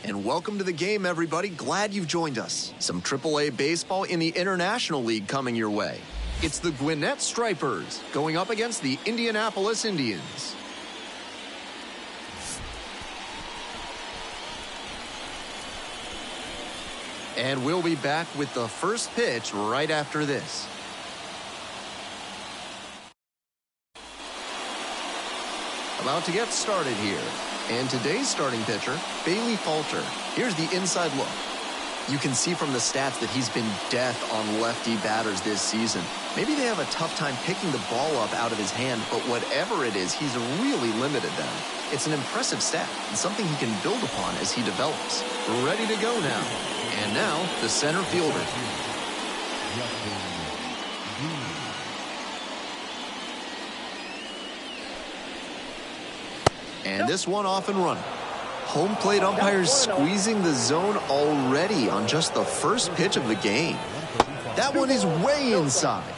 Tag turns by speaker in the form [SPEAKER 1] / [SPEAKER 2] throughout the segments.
[SPEAKER 1] And welcome to the game, everybody. Glad you've joined us. Some AAA baseball in the International League coming your way. It's the Gwinnett Stripers going up against the Indianapolis Indians. And we'll be back with the first pitch right after this. About to get started here. And today's starting pitcher, Bailey Falter. Here's the inside look. You can see from the stats that he's been death on lefty batters this season. Maybe they have a tough time picking the ball up out of his hand, but whatever it is, he's really limited them. It's an impressive stat and something he can build upon as he develops. Ready to go now. And now, the center fielder. And this one off and running. Home plate umpires squeezing the zone already on just the first pitch of the game. That one is way inside.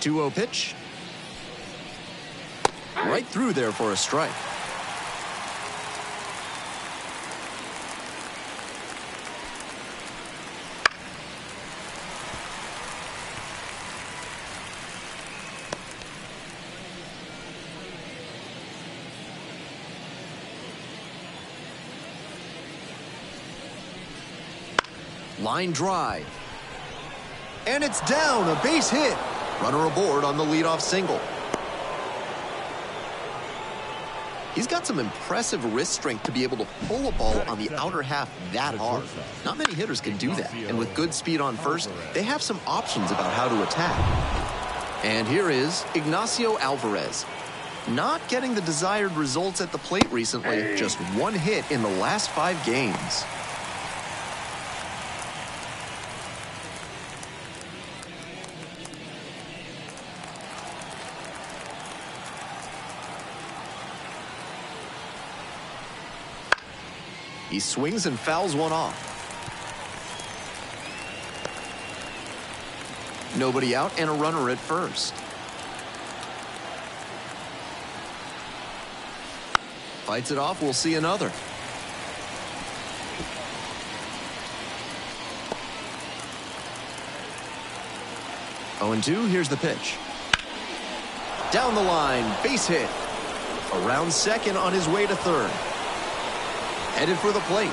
[SPEAKER 1] Two-0 pitch. Right through there for a strike. Line drive. And it's down, a base hit. Runner aboard on the leadoff single. He's got some impressive wrist strength to be able to pull a ball on the outer half that hard. Not many hitters can do that. And with good speed on first, they have some options about how to attack. And here is Ignacio Alvarez. Not getting the desired results at the plate recently. Just one hit in the last 5 games. He swings and fouls one off. Nobody out and a runner at first. Fights it off, we'll see another. Oh, and 2, here's the pitch. Down the line, base hit. Around second on his way to third. Headed for the plate.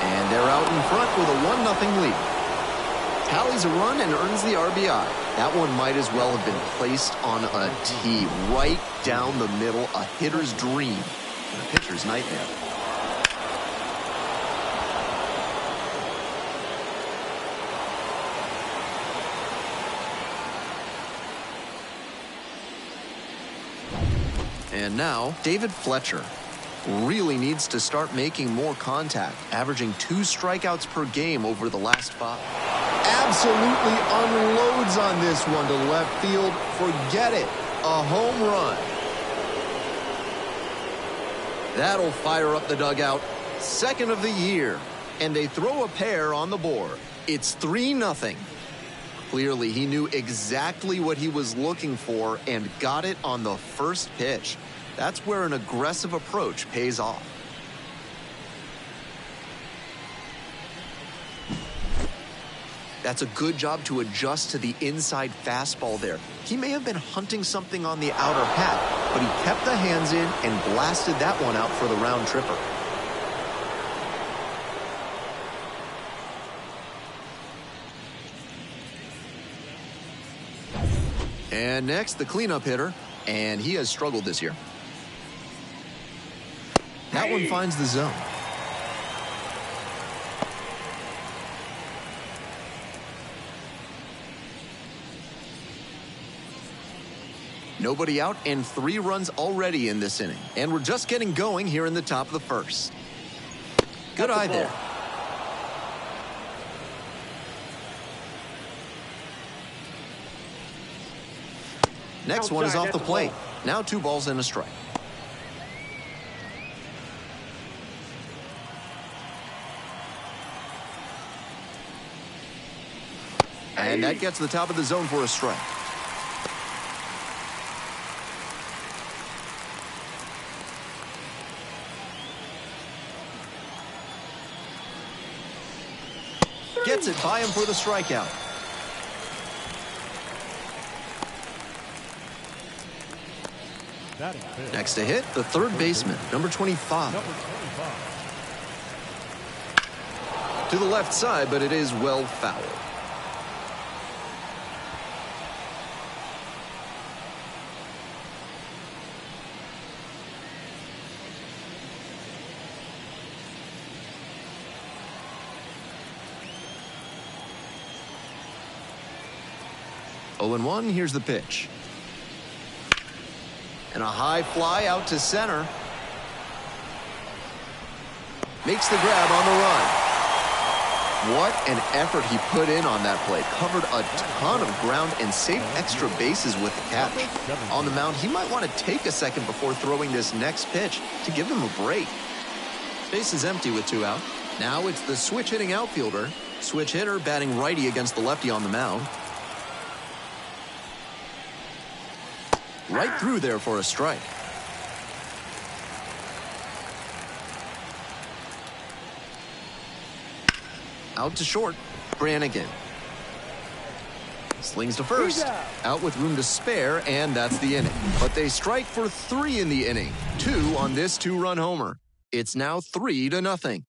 [SPEAKER 1] And they're out in front with a 1-0 lead. Tallies a run and earns the RBI. That one might as well have been placed on a tee right down the middle, a hitter's dream and a pitcher's nightmare. And now, David Fletcher. Really needs to start making more contact, averaging 2 strikeouts per game over the last 5. Absolutely unloads on this one to left field. Forget it. A home run. That'll fire up the dugout. Second of the year. And they throw a pair on the board. It's 3-0. Clearly, he knew exactly what he was looking for and got it on the first pitch. That's where an aggressive approach pays off. That's a good job to adjust to the inside fastball there. He may have been hunting something on the outer half, but he kept the hands in and blasted that one out for the round tripper. And next, the cleanup hitter, and he has struggled this year. That one finds the zone. Nobody out and 3 runs already in this inning. And we're just getting going here in the top of the first. Good eye there. Next one is off the plate. Now 2 balls and a strike. And that gets the top of the zone for a strike. gets it by him for the strikeout. Next to hit, the third baseman, number 25. To the left side, but it is well fouled. Oh and 1, here's the pitch. And a high fly out to center. Makes the grab on the run. What an effort he put in on that play. Covered a ton of ground and saved extra bases with the catch. On the mound, he might want to take a second before throwing this next pitch to give him a break. Base is empty with 2 out. Now it's the switch hitting outfielder. Switch hitter batting righty against the lefty on the mound. Right through there for a strike. Out to short, Brannigan. Slings to first. Out with room to spare, and that's the inning. But they strike for 3 in the inning. 2 on this 2-run homer. It's now 3-0.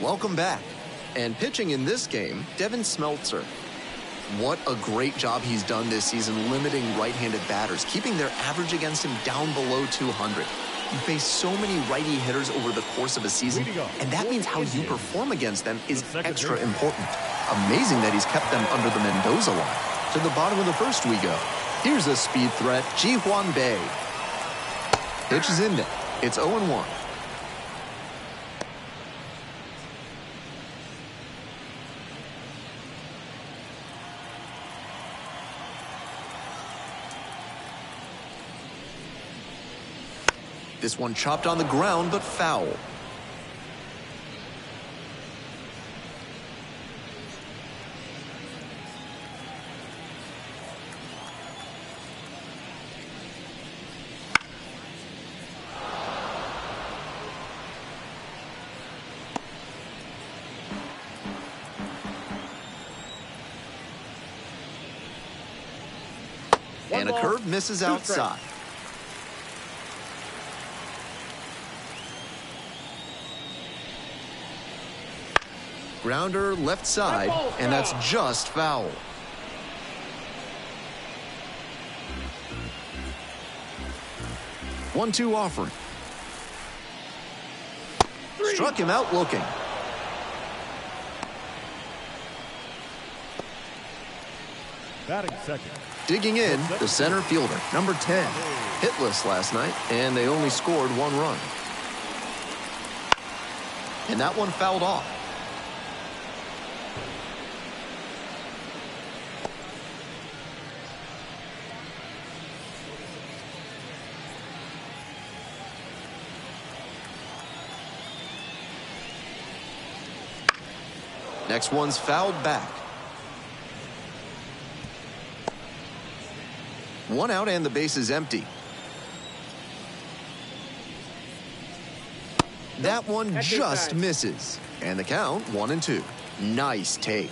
[SPEAKER 1] Welcome back. And pitching in this game, Devin Smeltzer. What a great job he's done this season limiting right-handed batters, keeping their average against him down below 200. You face so many righty hitters over the course of a season, and that means how you perform against them is extra important. Amazing that he's kept them under the Mendoza line. To the bottom of the first we go. Here's a speed threat, Ji-Hwan Bae. Pitch is in there. It's 0-1. This one chopped on the ground, but foul. And a curve misses outside. Grounder left side, and that's just foul. One-two offering. Struck him out looking.
[SPEAKER 2] Batting second.
[SPEAKER 1] Digging in, the center fielder, number 10. Hitless last night, and they only scored 1 run. And that one fouled off. Next one's fouled back. 1 out and the base is empty. That one just misses. And the count 1-2. Nice take.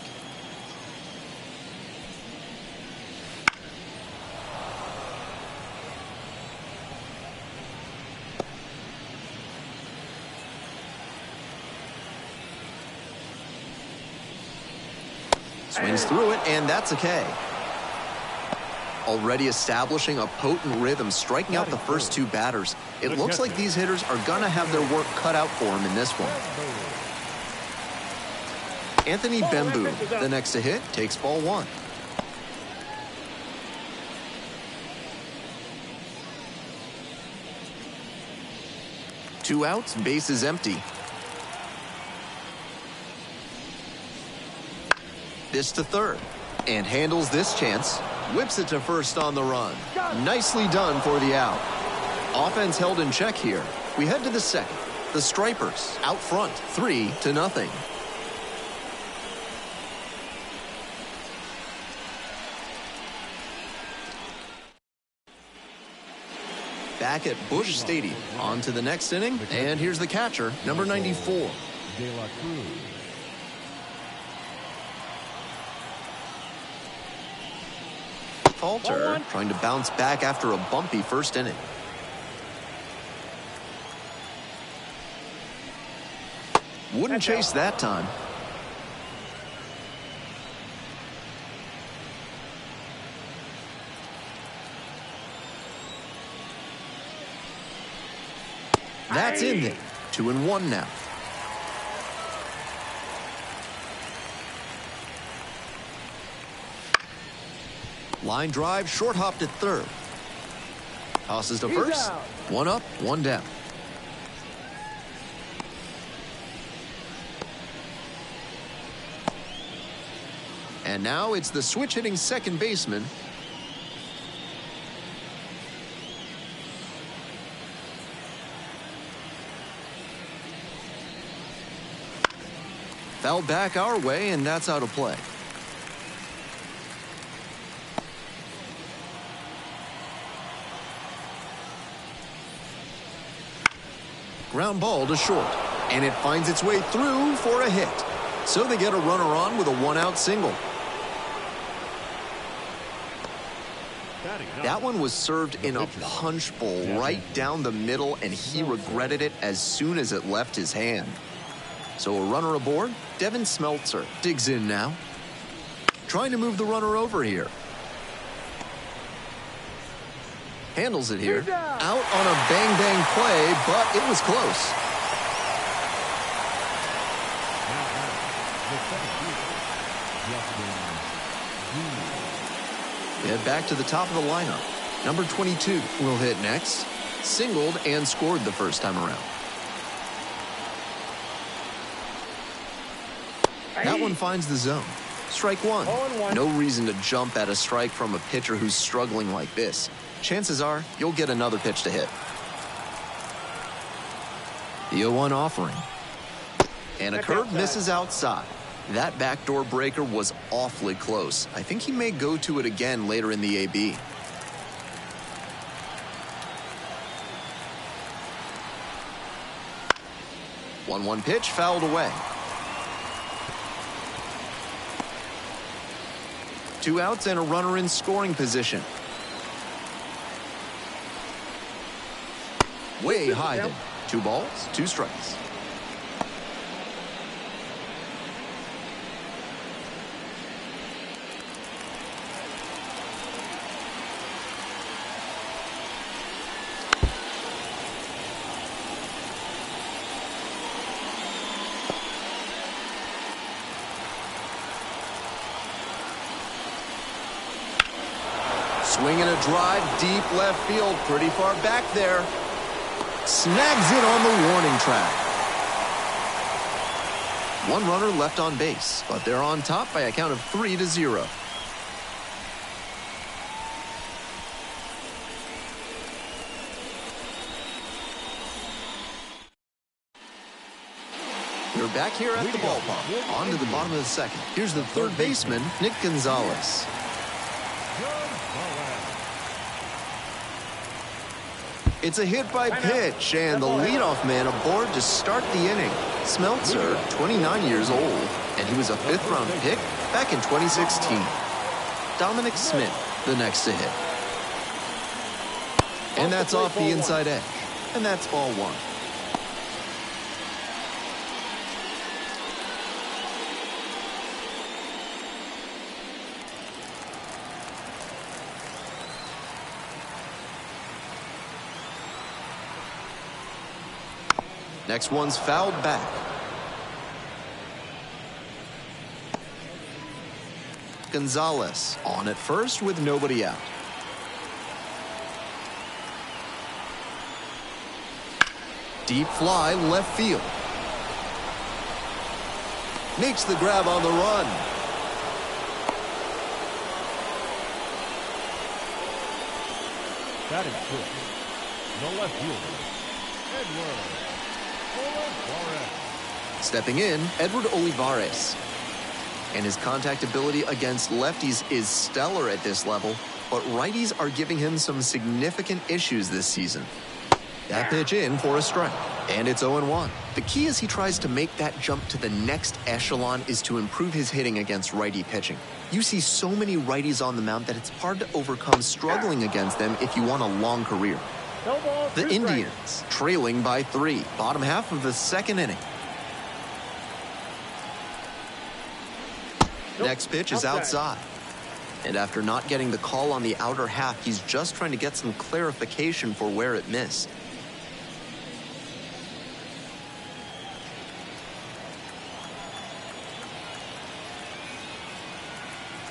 [SPEAKER 1] Swings through it, and that's a K. Already establishing a potent rhythm, striking out the first 2 batters. It looks like these hitters are going to have their work cut out for them in this one. Anthony Bembu, the next to hit, takes ball 1. Two outs, base is empty. This to third, and handles this chance. Whips it to first on the run. Nicely done for the out. Offense held in check here. We head to the second. The Stripers out front, 3-0. back at Busch Stadium. On to the next inning, and here's the catcher, number 94.
[SPEAKER 2] De La Cruz.
[SPEAKER 1] Falter trying to bounce back after a bumpy first inning. Wouldn't chase that time. That's in there. 2-1 now. Line drive, short hop to third. Tosses to first. One up, one down. And now it's the switch hitting second baseman. Fouled back our way, and that's out of play. Ground ball to short, and it finds its way through for a hit. So they get a runner on with a one-out single. That one was served in a punch bowl right down the middle, and he regretted it as soon as it left his hand. So a runner aboard. Devin Smeltzer digs in now. Trying to move the runner over here. Handles it here. Out on a bang-bang play, but it was close. Head back to the top of the lineup. Number 22 will hit next. Singled and scored the first time around. That one finds the zone. Strike one. No reason to jump at a strike from a pitcher who's struggling like this. Chances are you'll get another pitch to hit. The 0-1 offering. And a curve misses outside. That backdoor breaker was awfully close. I think he may go to it again later in the AB. One pitch fouled away. 2 outs and a runner in scoring position. Way high then. 2 balls, 2 strikes. Swinging a drive, deep left field, pretty far back there. Snags it on the warning track. 1 runner left on base, but they're on top by a count of 3-0. We're back here at the ballpark. On to the bottom of the second. Here's the third baseman, Nick Gonzalez. It's a hit by pitch, and the leadoff man aboard to start the inning. Smeltzer, 29 years old, and he was a 5th-round pick back in 2016. Dominic Smith, the next to hit. And that's off the inside edge, and that's ball 1. Next one's fouled back. Gonzalez on at first with nobody out. Deep fly left field. Makes the grab on the run.
[SPEAKER 2] Batting fifth, the left fielder, Edward Olivares.
[SPEAKER 1] Stepping in, Edward Olivares. And his contact ability against lefties is stellar at this level. but righties are giving him some significant issues this season. That pitch in for a strike, and it's 0-1. The key as he tries to make that jump to the next echelon is to improve his hitting against righty pitching. You see so many righties on the mound that it's hard to overcome struggling against them if you want a long career. The Indians trailing by 3, bottom half of the second inning. Next pitch is outside. And after not getting the call on the outer half, he's just trying to get some clarification for where it missed.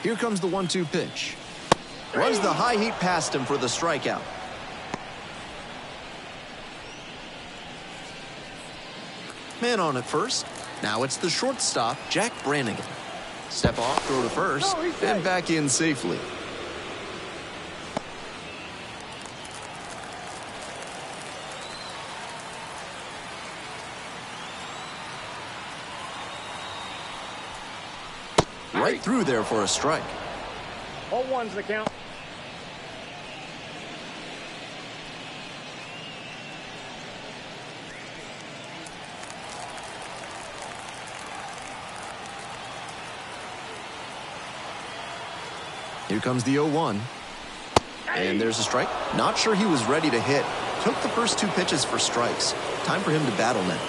[SPEAKER 1] Here comes the 1-2 pitch. Runs the high heat past him for the strikeout. Man on at first. Now it's the shortstop, Jack Brannigan. Step off, throw to first, and back in safely. Right through there for a strike.
[SPEAKER 2] 0-1's the count.
[SPEAKER 1] Here comes the 0-1. And there's a strike. Not sure he was ready to hit. Took the first 2 pitches for strikes. Time for him to battle now.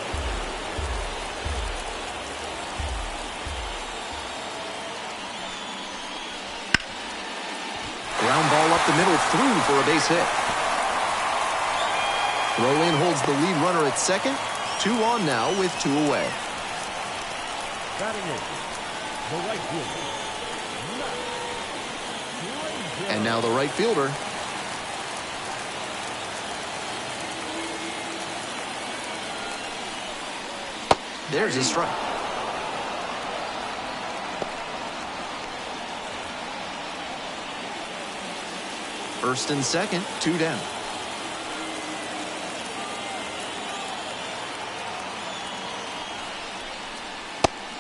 [SPEAKER 1] Ground ball up the middle, through for a base hit. Throw in holds the lead runner at second. 2 on now with 2 away.
[SPEAKER 2] Batting in, the right fielder.
[SPEAKER 1] And now the right fielder. There's a strike. First and second, 2 down.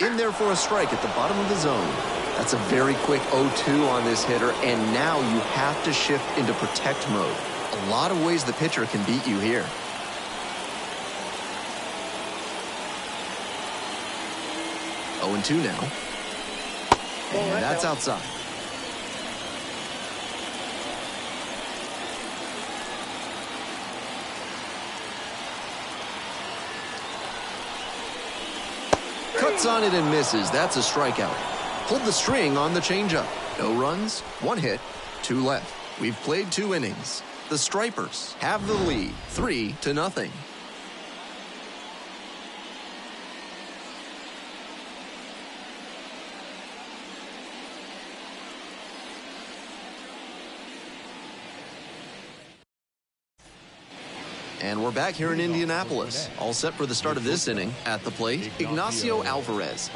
[SPEAKER 1] In there for a strike at the bottom of the zone. That's a very quick 0-2 on this hitter, and now you have to shift into protect mode. A lot of ways the pitcher can beat you here. Oh, 0-2 now. And that's outside. Cuts on it and misses. That's a strikeout. Pulled the string on the changeup. No runs, 1 hit, 2 left. We've played 2 innings. The Stripers have the lead, 3-0. And we're back here in Indianapolis. All set for the start of this inning. At the plate, Ignacio Alvarez.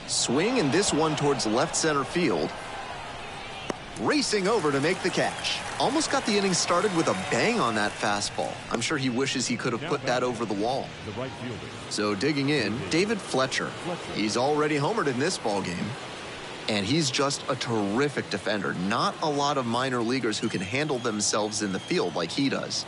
[SPEAKER 1] Swing, and this one towards left center field. Racing over to make the catch. Almost got the inning started with a bang on that fastball. I'm sure he wishes he could have put that over the wall. So digging in, David Fletcher. He's already homered in this ball game. And he's just a terrific defender. Not a lot of minor leaguers who can handle themselves in the field like he does.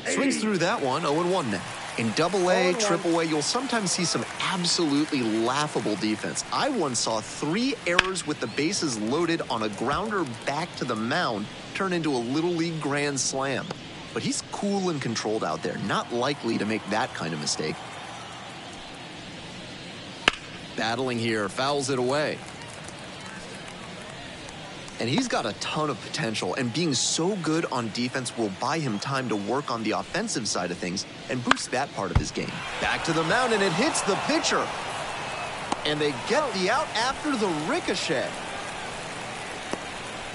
[SPEAKER 1] Swings through that one, 0-1 now. In Double-A, Triple-A, you'll sometimes see some absolutely laughable defense. I once saw 3 errors with the bases loaded on a grounder back to the mound turn into a Little League grand slam. But he's cool and controlled out there, not likely to make that kind of mistake. Battling here, fouls it away. And he's got a ton of potential, and being so good on defense will buy him time to work on the offensive side of things and boost that part of his game. Back to the mound, and it hits the pitcher. And they get the out after the ricochet.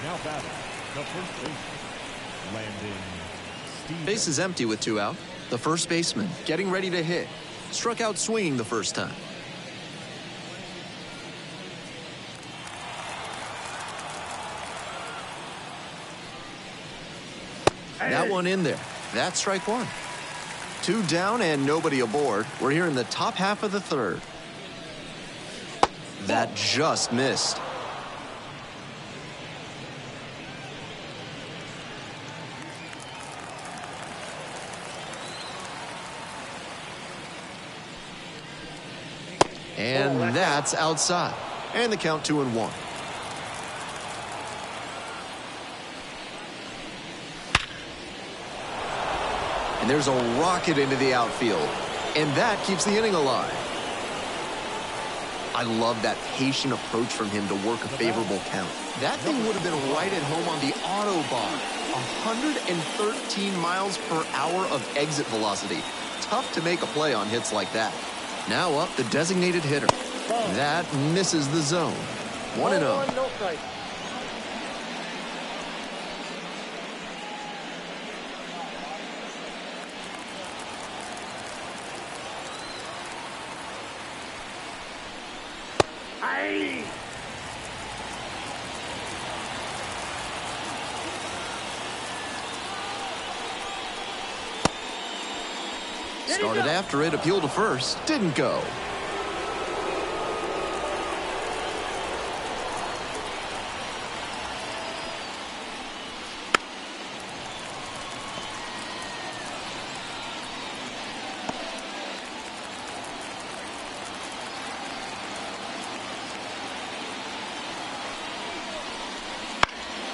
[SPEAKER 2] Now batting, the first baseman, Landon Stevens.
[SPEAKER 1] Base is empty with 2 out. The first baseman getting ready to hit. Struck out swinging the first time. That one in there. That's strike one. 2 down and nobody aboard. We're here in the top half of the third. That just missed. And that's outside. And the count 2-1. And there's a rocket into the outfield. And that keeps the inning alive. I love that patient approach from him to work a favorable count. That thing would have been right at home on the Autobahn. 113 miles per hour of exit velocity. Tough to make a play on hits like that. Now up the designated hitter. That misses the zone. 1-0. Started after it, appeal to first, didn't go.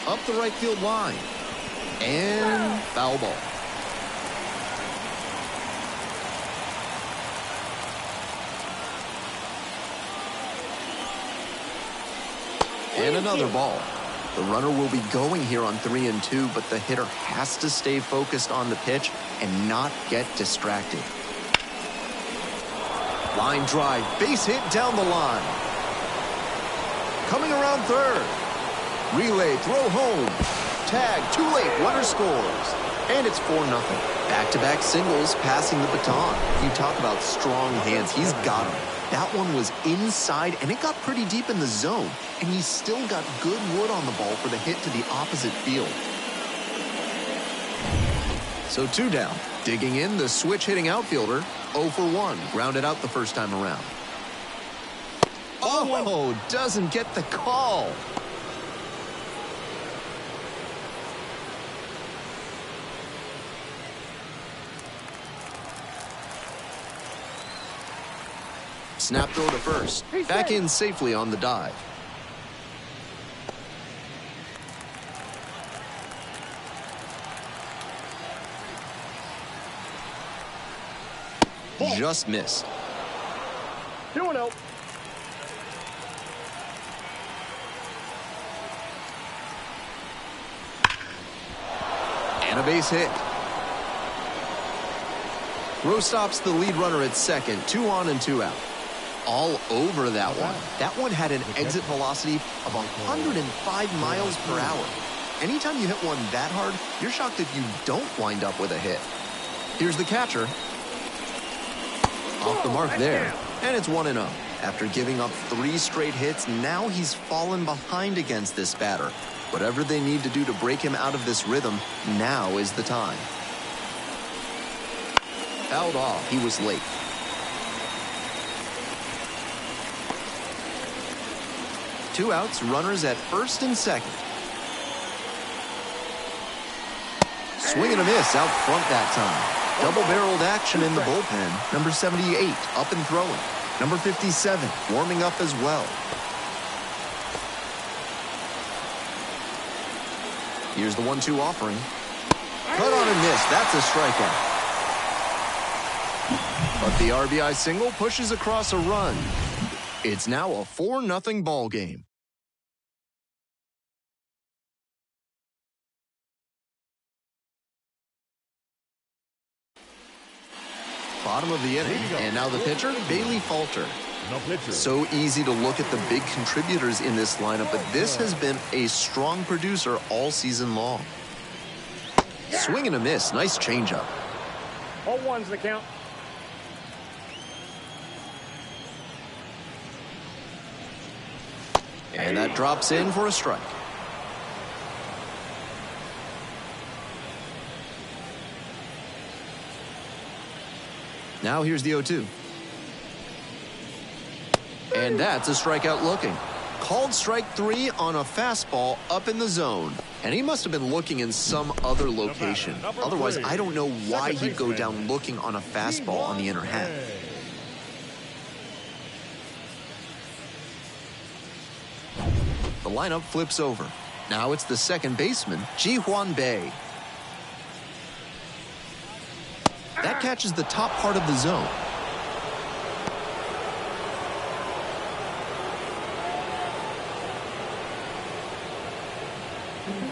[SPEAKER 1] Up the right field line. And foul ball. And another ball. The runner will be going here on 3-2, but the hitter has to stay focused on the pitch and not get distracted. Line drive, base hit down the line. Coming around third. Relay, throw home. Tag, too late, runner scores. And it's 4-0. Back-to-back singles, passing the baton. You talk about strong hands, he's got them. That one was inside, and it got pretty deep in the zone. And he's still got good wood on the ball for the hit to the opposite field. So 2 down. Digging in, the switch-hitting outfielder, 0 for 1. Grounded out the first time around. Oh, doesn't get the call. Snap throw to first. Back in safely on the dive. Just missed.
[SPEAKER 3] 2-0.
[SPEAKER 1] And a base hit. Throw stops the lead runner at second. 2 on and 2 out. All over that one. That one had an exit velocity of 105 miles per hour. Anytime you hit one that hard, you're shocked if you don't wind up with a hit. Here's the catcher. Off the mark there. And it's 1-0. After giving up 3 straight hits, now he's fallen behind against this batter. Whatever they need to do to break him out of this rhythm, now is the time. Fouled off. He was late. Two outs, runners at first and second. Swing and a miss out front that time. Double-barreled action in the bullpen. Number 78, up and throwing. Number 57, warming up as well. Here's the 1-2 offering. Cut on and miss. That's a strikeout. But the RBI single pushes across a run. It's now a 4-0 ball game. Bottom of the inning, and now the pitcher, Bailey Falter. So easy to look at the big contributors in this lineup, but this has been a strong producer all season long. Swing and a miss, nice changeup.
[SPEAKER 3] 0-1's the count.
[SPEAKER 1] And that drops in for a strike. Now here's the 0-2. And that's a strikeout looking. Called strike 3 on a fastball up in the zone. And he must have been looking in some other location. Otherwise, I don't know why he'd go down looking on a fastball on the inner half. The lineup flips over. Now it's the second baseman, Ji-hwan Bae. That catches the top part of the zone.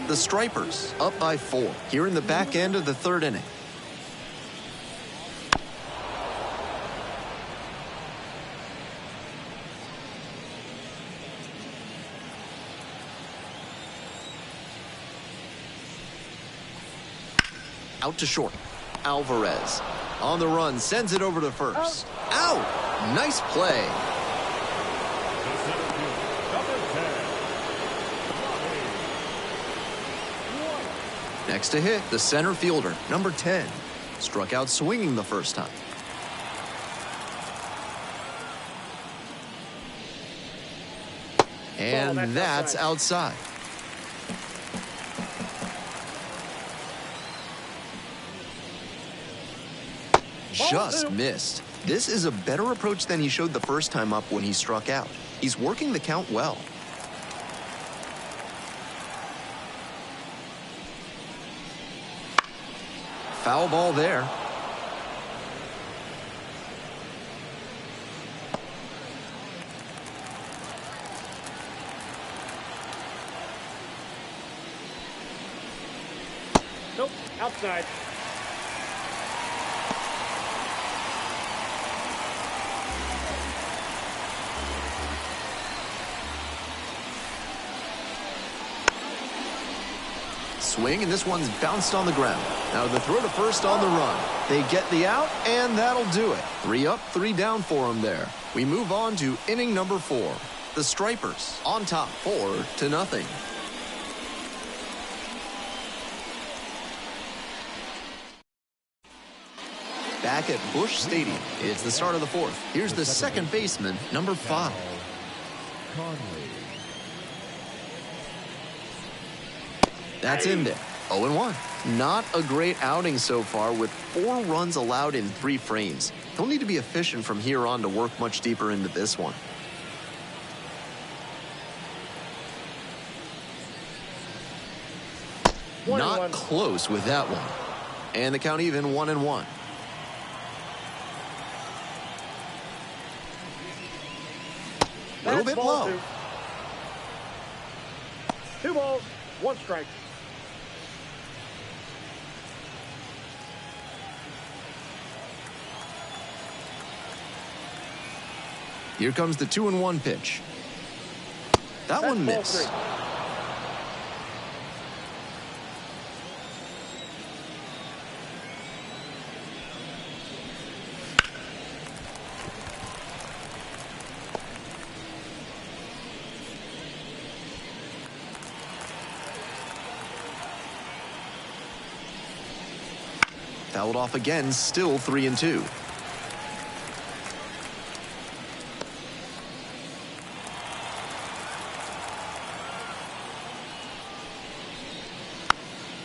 [SPEAKER 1] The Stripers up by 4 here in the back end of the third inning. Out to short. Alvarez on the run, sends it over to first. Out! Nice play. Next to hit, the center fielder, number 10. Struck out swinging the first time. And that's outside. Just missed. This is a better approach than he showed the first time up when he struck out. He's working the count well. Foul ball there.
[SPEAKER 3] Nope, outside.
[SPEAKER 1] Swing, and this one's bounced on the ground. Now the throw to first on the run. They get the out, and that'll do it. 3 up, 3 down for them there. We move on to inning number 4. The Stripers on top 4-0. Back at Busch Stadium, it's the start of the 4th. Here's the second baseman, number 5. That's in there. 0-1. Not a great outing so far with 4 runs allowed in 3 frames. He'll need to be efficient from here on to work much deeper into this one. Not close with that one. And the count even 1-1. A little bit low.
[SPEAKER 3] 2 balls, 1 strike.
[SPEAKER 1] Here comes the 2-1 pitch. That one missed. Fouled off again, still 3-2.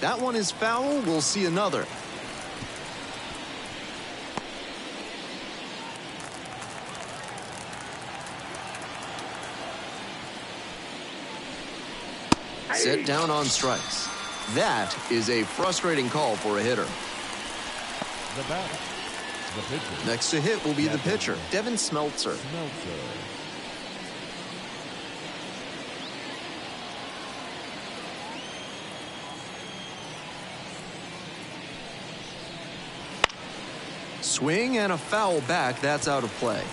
[SPEAKER 1] That one is foul. We'll see another. Set down on strikes. That is a frustrating call for a hitter.
[SPEAKER 2] The batter, the pitcher.
[SPEAKER 1] Next to hit will be the pitcher, Devin Smeltzer. Swing and a foul back. That's out of play.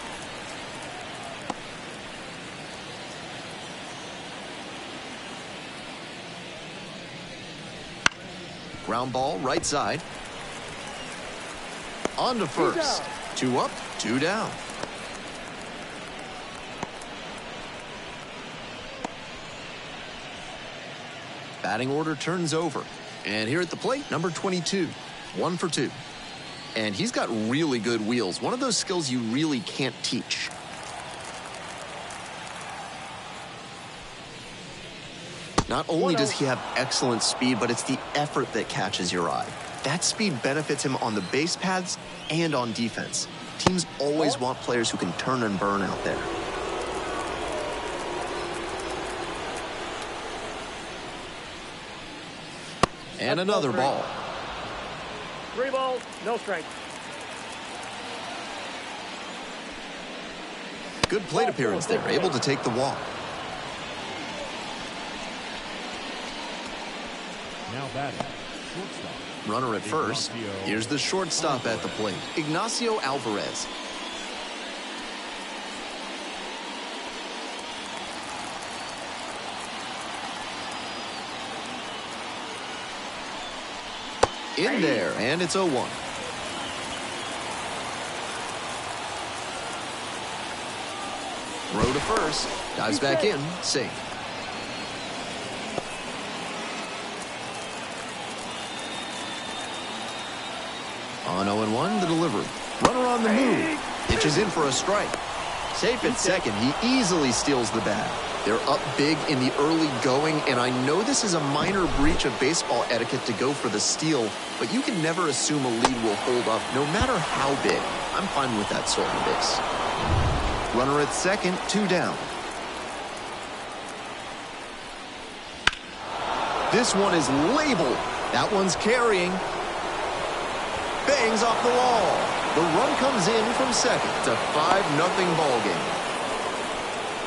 [SPEAKER 1] Ground ball, right side. On to first. 2 up, 2 down. Batting order turns over. And here at the plate, number 22. 1 for 2. And he's got really good wheels, one of those skills you really can't teach. Not only does he have excellent speed, but it's the effort that catches your eye. That speed benefits him on the base paths and on defense. Teams always want players who can turn and burn out there. And another ball.
[SPEAKER 3] 3 balls, no strikes.
[SPEAKER 1] Good plate appearance there, able to take the walk.
[SPEAKER 2] Now batting, shortstop.
[SPEAKER 1] Runner at first. Here's the shortstop at the plate, Ignacio Alvarez. In there, and it's 0-1. Throw to first, dives back in, safe. On 0-1, the delivery. Runner on the move. Pitches in for a strike. Safe at second, he easily steals the bag. They're up big in the early going, and I know this is a minor breach of baseball etiquette to go for the steal, but you can never assume a lead will hold up, no matter how big. I'm fine with that stolen base. Runner at second, 2 down. This one is labeled. That one's carrying. Bangs off the wall. The run comes in from second. It's a 5-0 ball game.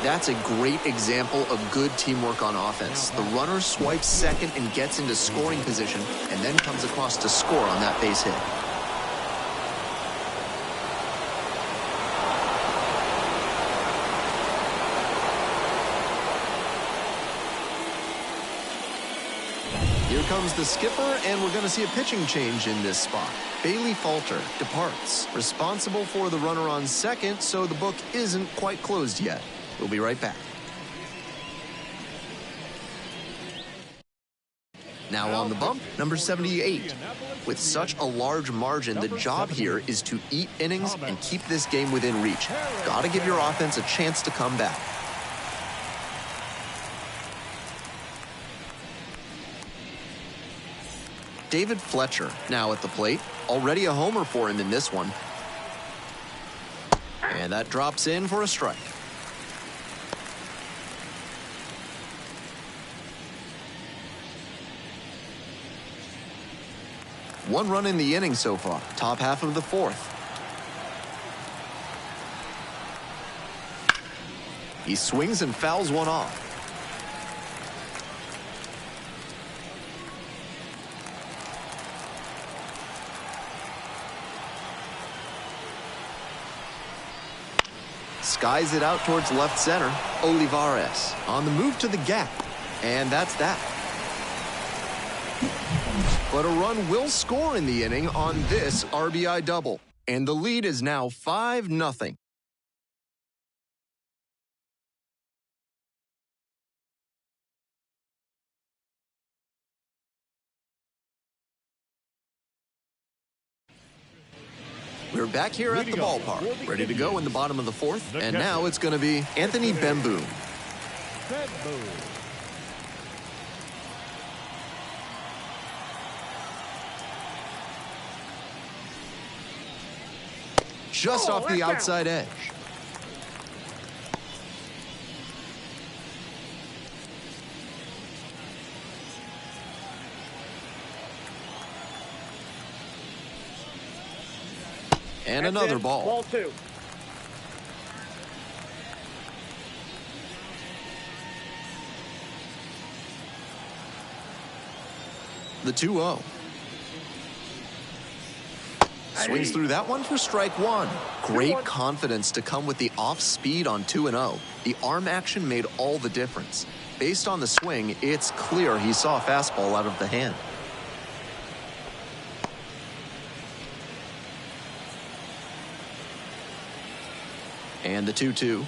[SPEAKER 1] That's a great example of good teamwork on offense. The runner swipes second and gets into scoring position, and then comes across to score on that base hit. Here comes the skipper, and we're going to see a pitching change in this spot. Bailey Falter departs, responsible for the runner on second, so the book isn't quite closed yet. We'll be right back. Now on the bump, number 78. With such a large margin, the job here is to eat innings and keep this game within reach. Gotta give your offense a chance to come back. David Fletcher now at the plate. Already a homer for him in this one. And that drops in for a strike. One run in the inning so far, top half of the 4th. He swings and fouls one off. Skies it out towards left center. Olivares on the move to the gap. And that's that. But a run will score in the inning on this RBI double. And the lead is now 5-0. We're back here at the ballpark, ready to go in the bottom of the 4th. And now it's going to be Anthony Bemboom. Just off the outside edge. And another ball.
[SPEAKER 3] Ball 2.
[SPEAKER 1] The 2-0. Swings through that one for strike 1. Great confidence to come with the off speed on 2-0. The arm action made all the difference. Based on the swing, it's clear he saw a fastball out of the hand. And the 2-2.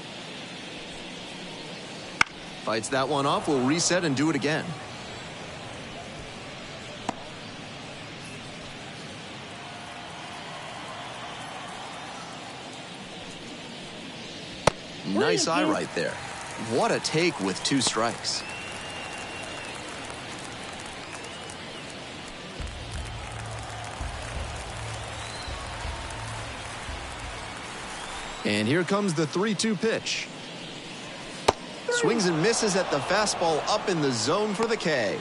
[SPEAKER 1] Fights that one off, will reset and do it again. Nice eye right there. What a take with 2 strikes. And here comes the 3-2 pitch. Swings and misses at the fastball up in the zone for the K.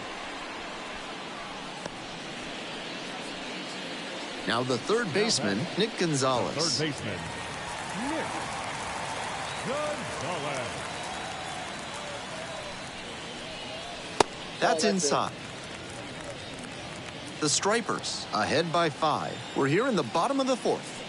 [SPEAKER 1] Now the third baseman, Nick Gonzalez.
[SPEAKER 2] Third baseman, Nick Gonzalez.
[SPEAKER 1] That's inside. The Stripers ahead by 5. We're here in the bottom of the 4th.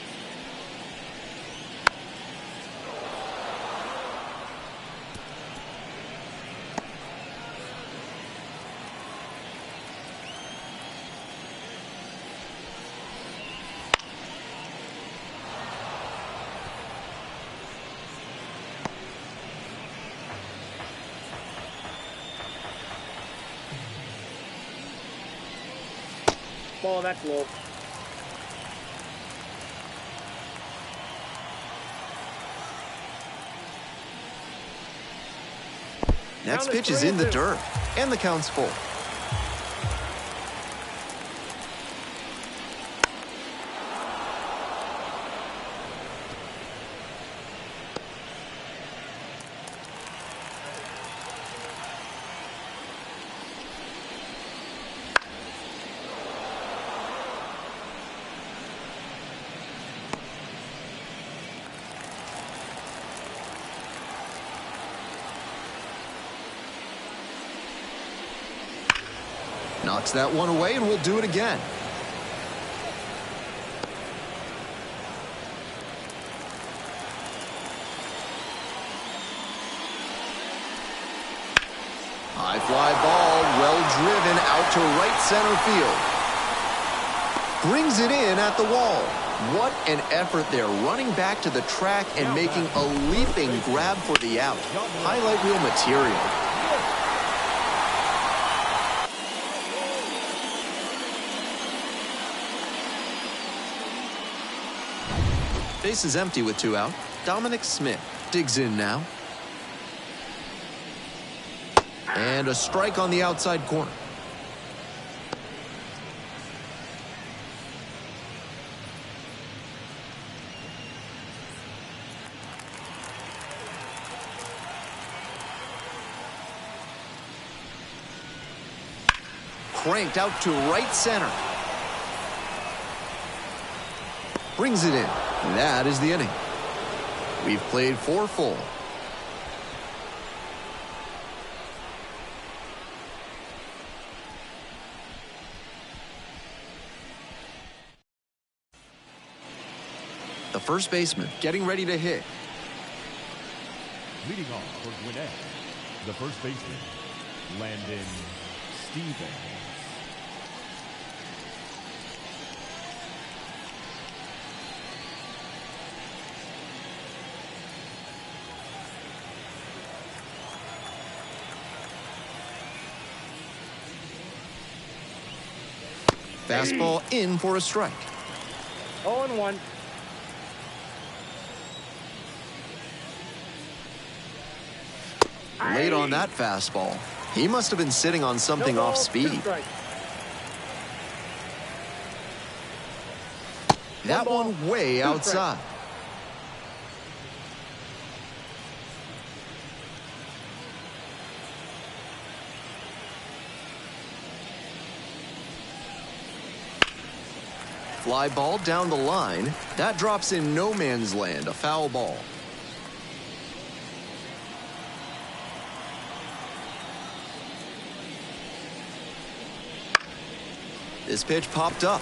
[SPEAKER 3] Ball, that's low.
[SPEAKER 1] Next pitch is in the dirt, and the count's full. Knocks that one away, and we'll do it again. High fly ball, well driven out to right center field. Brings it in at the wall. What an effort there, running back to the track and making a leaping grab for the out. Highlight reel material. Base is empty with 2 out. Dominic Smith digs in now. And a strike on the outside corner. Cranked out to right center. Brings it in. That is the inning. We've played 4 full. The first baseman getting ready to hit.
[SPEAKER 2] Leading off for Gwinnett, the first baseman, Landon Stevens.
[SPEAKER 1] Fastball in for a strike.
[SPEAKER 3] 0-1.
[SPEAKER 1] Late on that fastball. He must have been sitting on something off speed. That one way outside. Fly ball down the line. That drops in no man's land, a foul ball. This pitch popped up.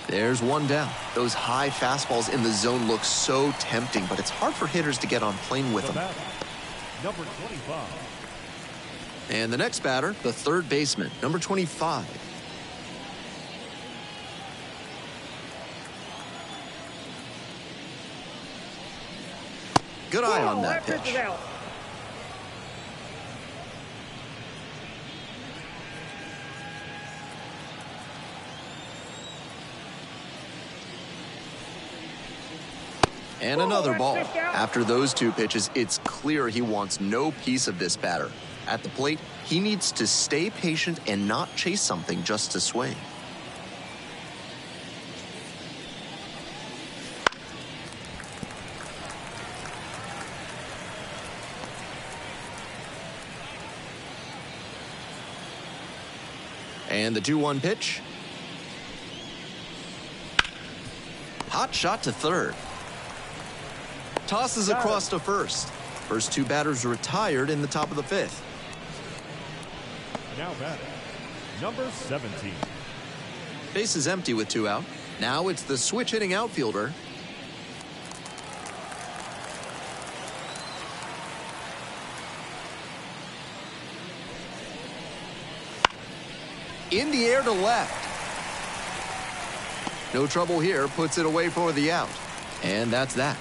[SPEAKER 1] There's one down. Those high fastballs in the zone look so tempting, but it's hard for hitters to get on plane with them.
[SPEAKER 2] Number 25.
[SPEAKER 1] And the next batter, the third baseman, number 25. Good eye on that pitch. And another ball. After those two pitches, it's clear he wants no piece of this batter. At the plate, he needs to stay patient and not chase something just to swing. And the 2-1 pitch. Hot shot to third. Tosses across to first. First two batters retired in the top of the fifth.
[SPEAKER 2] Now batting, number 17.
[SPEAKER 1] Base is empty with 2 out. Now it's the switch hitting outfielder. In the air to left. No trouble here, puts it away for the out. And that's that.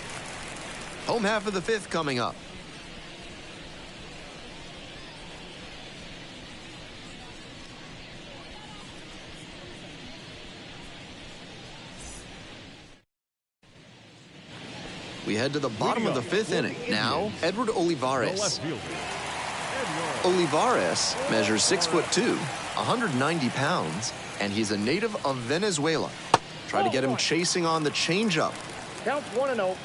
[SPEAKER 1] Home half of the fifth coming up. We head to the bottom of the fifth inning. Now, Edward Olivares. Olivares measures 6'2", 190 pounds, and he's a native of Venezuela. Try to get him chasing on the changeup.
[SPEAKER 3] Count 1-0.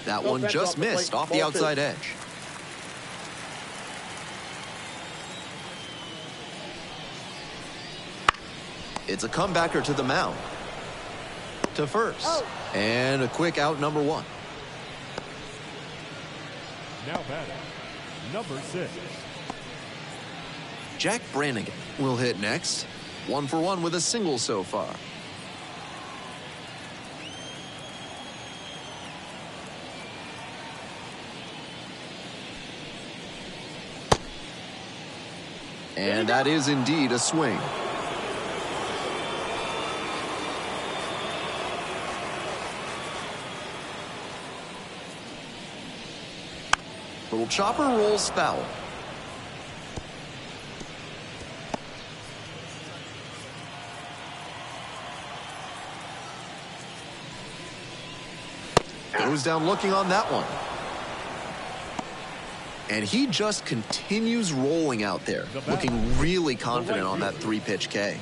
[SPEAKER 1] That one just missed off the outside edge. It's a comebacker to the mound. To first. And a quick out, number 1.
[SPEAKER 2] Now batting, number 6.
[SPEAKER 1] Jack Brannigan will hit next. 1 for 1 with a single so far. And that is indeed a swing. Little chopper rolls foul. Goes down looking on that one. And he just continues rolling out there, looking really confident on that 3-pitch K.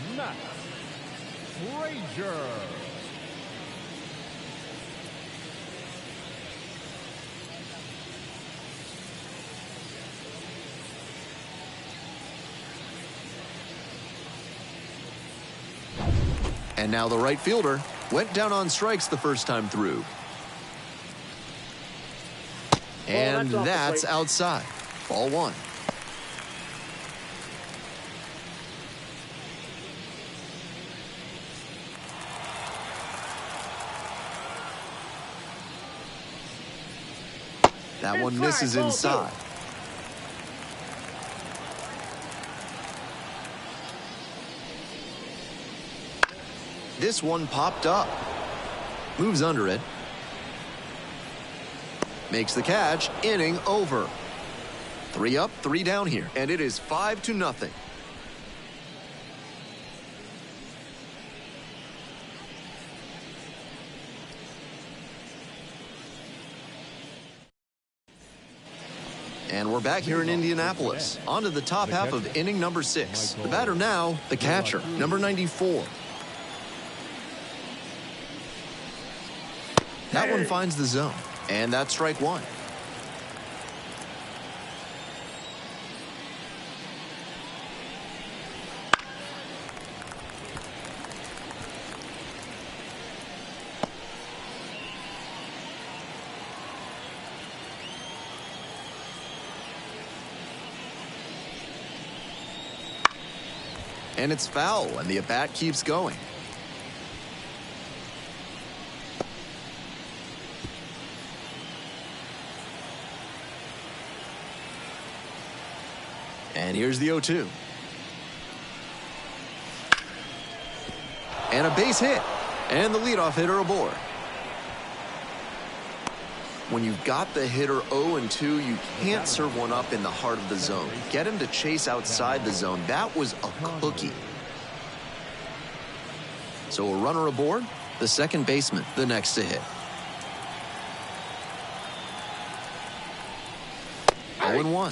[SPEAKER 1] And now the right fielder went down on strikes the first time through. And that's outside. Ball 1. That one misses inside. This one popped up. Moves under it. Makes the catch. Inning over. 3 up, 3 down here. And it is 5-0. And we're back here in Indianapolis. On to the top half of inning number 6. The batter now, the catcher, number 94. That one finds the zone. And that's strike 1. And it's foul, and the at-bat keeps going. And here's the 0-2. And a base hit. And the leadoff hitter aboard. When you've got the hitter 0-2, you can't serve one up in the heart of the zone. Get him to chase outside the zone. That was a cookie. So a runner aboard, the second baseman, the next to hit. 0-1.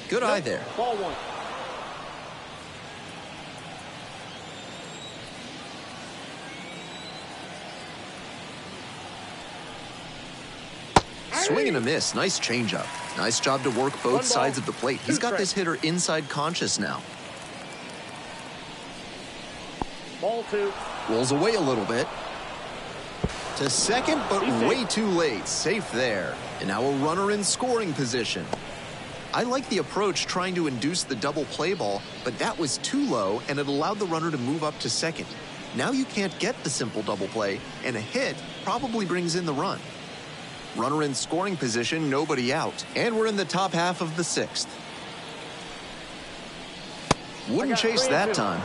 [SPEAKER 1] Good eye there.
[SPEAKER 3] Ball one.
[SPEAKER 1] Swing and a miss. Nice changeup. Nice job to work both sides of the plate. He's got this hitter inside conscious now.
[SPEAKER 3] Ball two.
[SPEAKER 1] Rolls away a little bit. To second, but way too late. Safe there. And now a runner in scoring position. I like the approach trying to induce the double play ball, but that was too low and it allowed the runner to move up to second. Now you can't get the simple double play, and a hit probably brings in the run. Runner in scoring position, nobody out. And we're in the top half of the sixth. Wouldn't chase that time.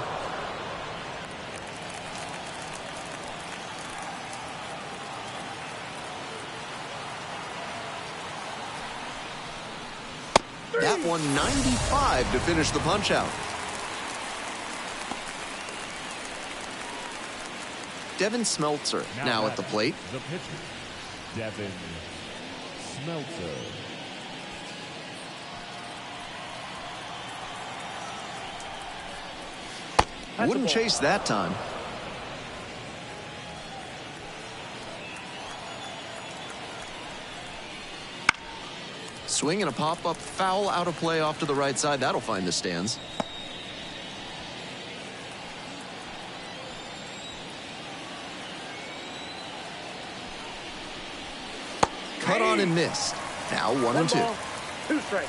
[SPEAKER 1] That one 95 to finish the punch-out. Devin Smeltzer now at the plate.
[SPEAKER 2] The pitcher, Devin Smeltzer.
[SPEAKER 1] Wouldn't chase that time. Swing and a pop-up foul out of play off to the right side. That'll find the stands. Cut on and missed. Now 1-2.
[SPEAKER 3] 2 strikes.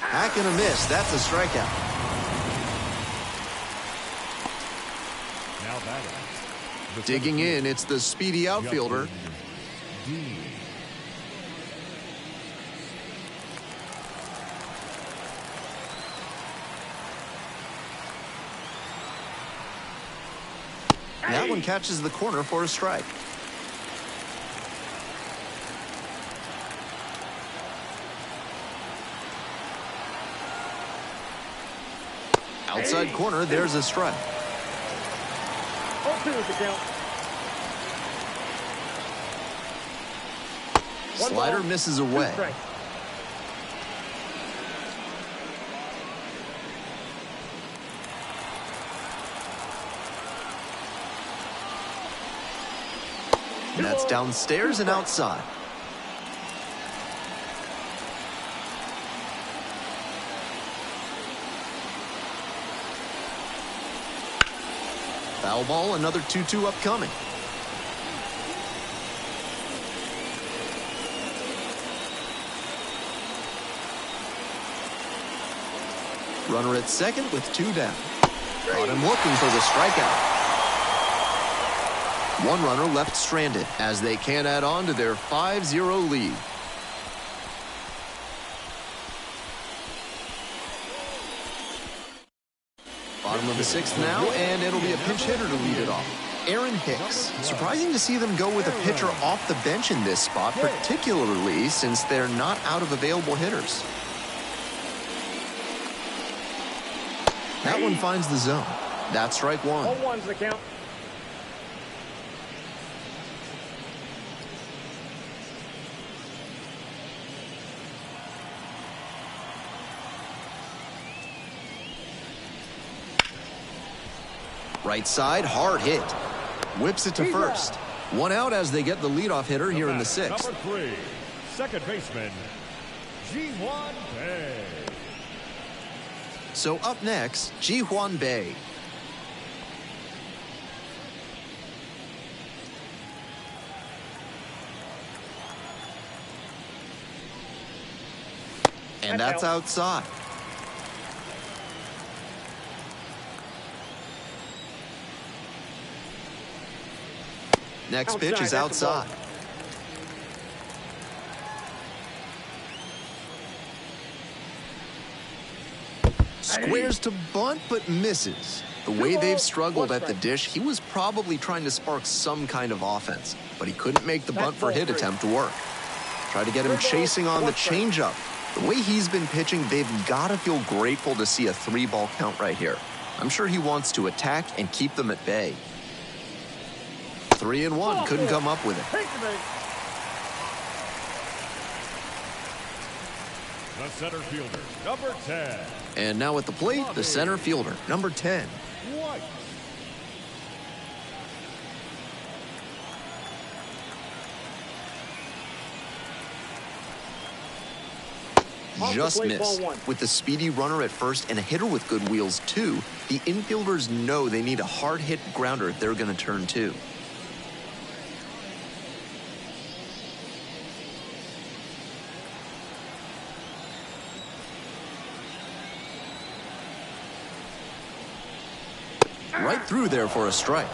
[SPEAKER 1] Hack and a miss. That's a strikeout.
[SPEAKER 2] Now batting.
[SPEAKER 1] Digging in, it's the speedy outfielder. That one catches the corner for a strike. Outside corner, there's a strike.
[SPEAKER 3] 0-2 is the count.
[SPEAKER 1] Slider misses away. And that's downstairs and outside. Foul ball, another 2-2 upcoming. Runner at second with 2 down. Caught him looking for the strikeout. One runner left stranded as they can't add on to their 5-0 lead. Bottom of the sixth now, and it'll be a pinch hitter to lead it off. Aaron Hicks. Surprising to see them go with a pitcher off the bench in this spot, particularly since they're not out of available hitters. That one finds the zone. That's strike one.
[SPEAKER 3] 0-1's the count.
[SPEAKER 1] Right side, hard hit. Whips it to first. One out as they get the leadoff hitter here in the sixth.
[SPEAKER 2] Number 3, second baseman, Ji-hwan Bae.
[SPEAKER 1] So up next, Ji-hwan Bae. And that's outside. Next pitch is outside. Squares to bunt, but misses. The way they've struggled at the dish, he was probably trying to spark some kind of offense, but he couldn't make the bunt for hit attempt to work. Try to get him chasing on the changeup. The way he's been pitching, they've got to feel grateful to see a 3-ball count right here. I'm sure he wants to attack and keep them at bay. 3-1, couldn't come up with it.
[SPEAKER 2] The center fielder, number 10.
[SPEAKER 1] And now at the plate, the center fielder, number 10.
[SPEAKER 2] White.
[SPEAKER 1] Just missed. With the speedy runner at first and a hitter with good wheels too, the infielders know they need a hard-hit grounder if they're going to turn 2. Right through there for a strike.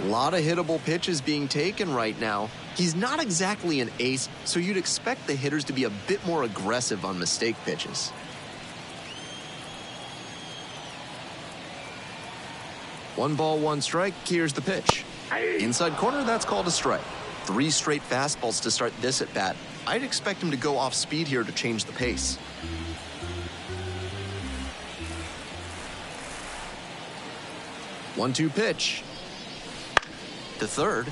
[SPEAKER 1] A lot of hittable pitches being taken right now. He's not exactly an ace, so you'd expect the hitters to be a bit more aggressive on mistake pitches. One ball, one strike. Here's the pitch. Inside corner, that's called a strike. 3 straight fastballs to start this at bat. I'd expect him to go off speed here to change the pace. 1-2 pitch. To third.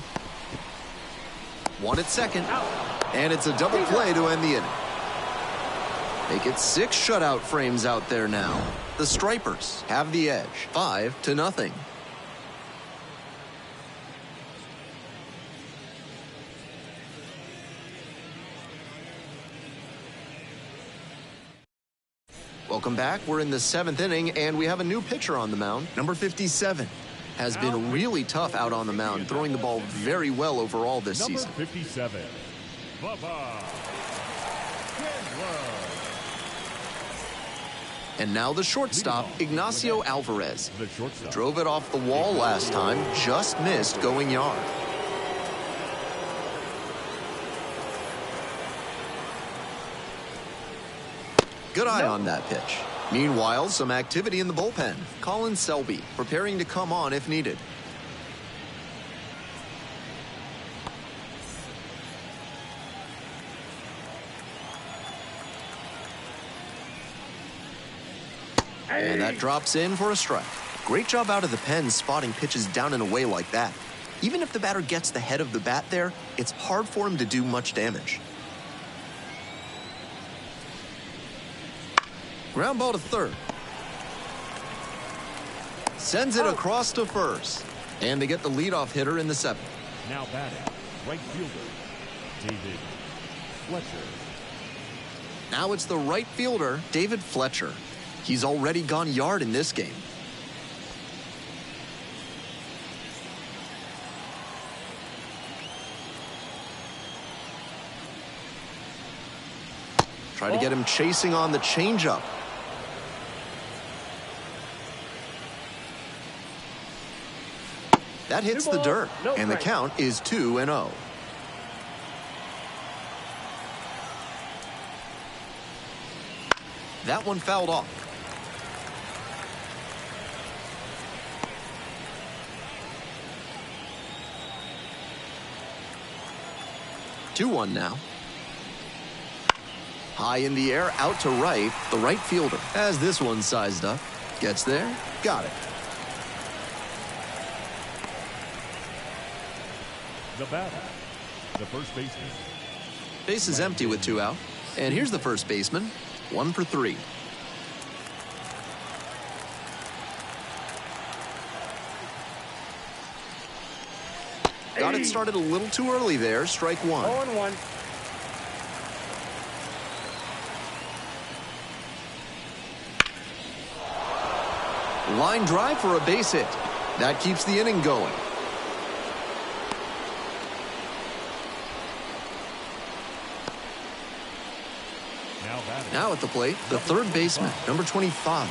[SPEAKER 1] 1 at second. And it's a double play to end the inning. Make it 6 shutout frames out there now. The Stripers have the edge, 5-0. Welcome back. We're in the 7th inning, and we have a new pitcher on the mound. Number 57 has been really tough out on the mound, throwing the ball very well overall this season.
[SPEAKER 2] Number 57, Bubba.
[SPEAKER 1] And now the shortstop, Ignacio Alvarez.
[SPEAKER 2] The shortstop.
[SPEAKER 1] Drove it off the wall last time, just missed going yard. Good eye on that pitch. Meanwhile, some activity in the bullpen. Colin Selby preparing to come on if needed. And that drops in for a strike. Great job out of the pen spotting pitches down and away like that. Even if the batter gets the head of the bat there, it's hard for him to do much damage. Ground ball to third. Sends it across to first. And they get the leadoff hitter in the 7th.
[SPEAKER 2] Now batting, right fielder, David Fletcher.
[SPEAKER 1] Now it's the right fielder, David Fletcher. He's already gone yard in this game. Try to get him chasing on the changeup. That hits the dirt, and the count is 2-0. That one fouled off. Two one now. High in the air, out to right. The right fielder has this one sized up. Gets there, got it.
[SPEAKER 2] The batter, the first baseman.
[SPEAKER 1] Base is empty with 2 out. And here's the first baseman, 1 for 3. Got it started a little too early there, strike 1.
[SPEAKER 3] 0-1.
[SPEAKER 1] Line drive for a base hit. That keeps the inning going. Now at the plate, the third baseman, number 25.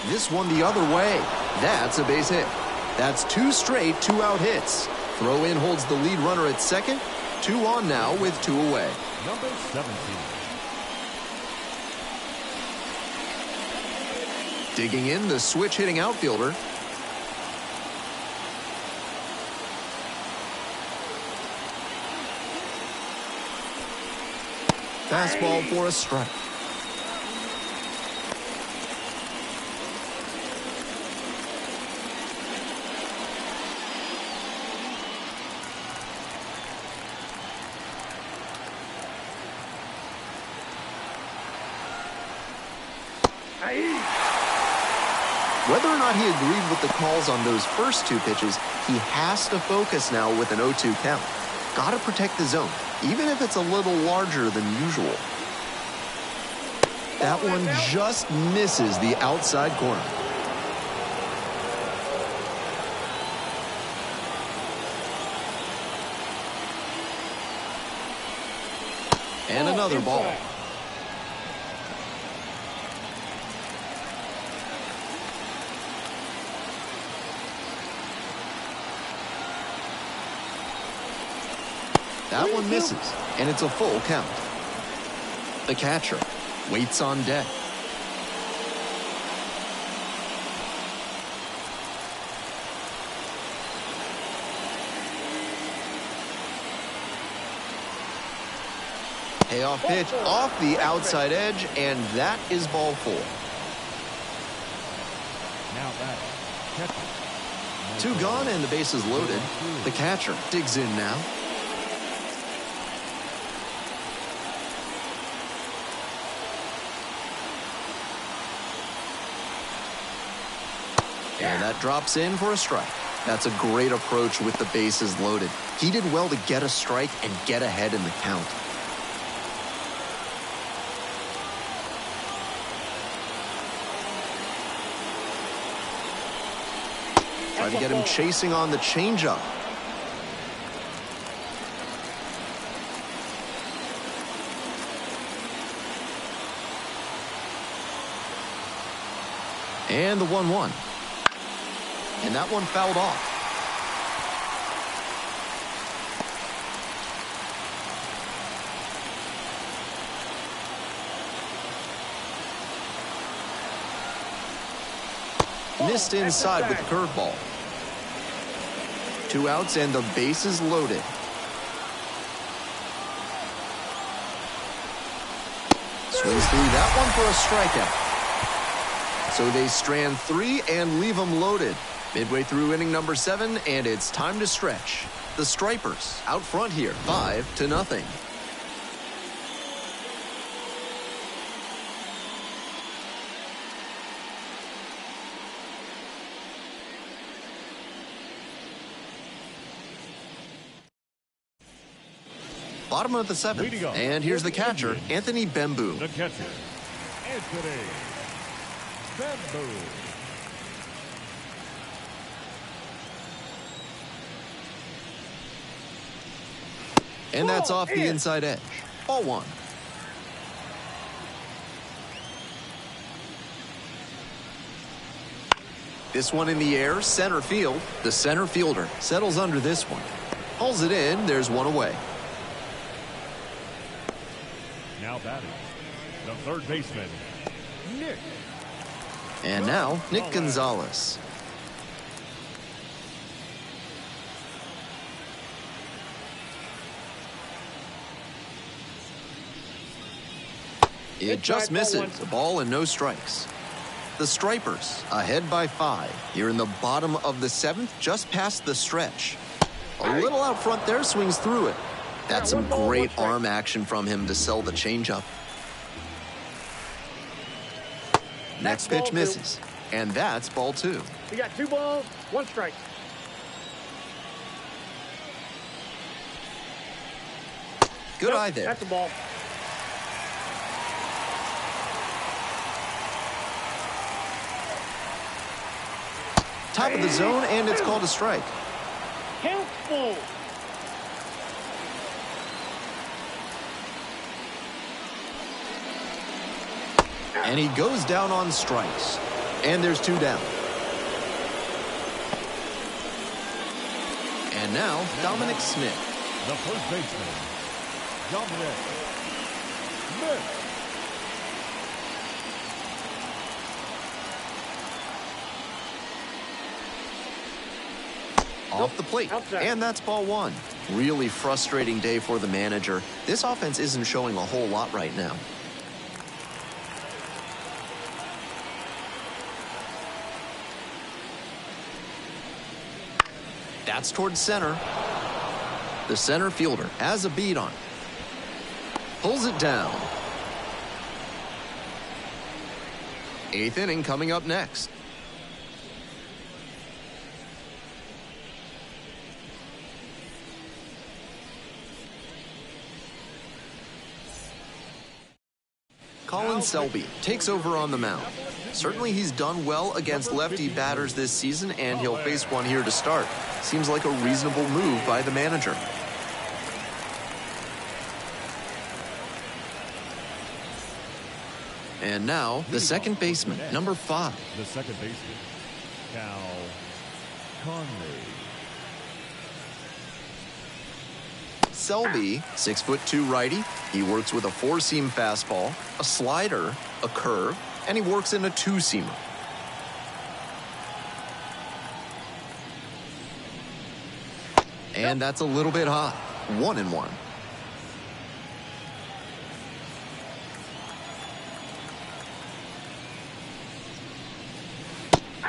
[SPEAKER 1] This one the other way. That's a base hit. That's 2 straight 2-out hits. Throw in holds the lead runner at second. 2 on now with 2 away.
[SPEAKER 2] Number 17.
[SPEAKER 1] Digging in, the switch-hitting outfielder. Fastball for a strike. Whether or not he agreed with the calls on those first 2 pitches, he has to focus now with an 0-2 count. Gotta protect the zone, even if it's a little larger than usual. That one just misses the outside corner. And another ball. That one misses, and it's a full count. The catcher waits on deck. Payoff pitch off the outside edge, and that is ball 4.
[SPEAKER 2] Now that catcher.
[SPEAKER 1] 2 gone and the bases loaded. The catcher digs in now. And that drops in for a strike. That's a great approach with the bases loaded. He did well to get a strike and get ahead in the count. Try to get him chasing on the changeup. And the 1-1. And that one fouled off. Missed inside with the curveball. 2 outs and the bases loaded. Swings through that one for a strikeout. So they strand 3 and leave them loaded. Midway through inning number 7, and it's time to stretch. The Stripers out front here, 5-0. Bottom of the 7th, and here's the catcher, Anthony Bembu.
[SPEAKER 2] The catcher, Anthony Bembu.
[SPEAKER 1] And that's off the inside edge. Ball 1. This one in the air, center field. The center fielder settles under this one. Pulls it in, there's 1 away.
[SPEAKER 2] Now batting, the third baseman, Nick.
[SPEAKER 1] And now, Nick Gonzalez. It just misses. A ball and no strikes. The Stripers ahead by 5 here in the bottom of the 7th, just past the stretch. A little out front there, swings through it. That's some great arm action from him to sell the changeup. Next pitch misses, and that's ball 2.
[SPEAKER 3] You got 2 balls, 1 strike.
[SPEAKER 1] Good eye there.
[SPEAKER 3] That's a ball.
[SPEAKER 1] Top of the zone, and it's called a strike.
[SPEAKER 3] Count full.
[SPEAKER 1] And he goes down on strikes. And there's 2 down. And now, Dominic Smith.
[SPEAKER 2] The first baseman, Dominic Smith.
[SPEAKER 1] Off the plate.
[SPEAKER 3] Outside.
[SPEAKER 1] And that's ball 1. Really frustrating day for the manager. This offense isn't showing a whole lot right now. That's towards center. The center fielder has a beat on it. Pulls it down. 8th inning coming up next. Colin Selby takes over on the mound. Certainly he's done well against lefty batters this season, and he'll face one here to start. Seems like a reasonable move by the manager. And now, the second baseman, number 5.
[SPEAKER 2] The second baseman, Cal Conley.
[SPEAKER 1] Selby, 6'2" righty. He works with a 4-seam fastball, a slider, a curve, and he works in a 2-seamer. And that's a little bit high. 1-1.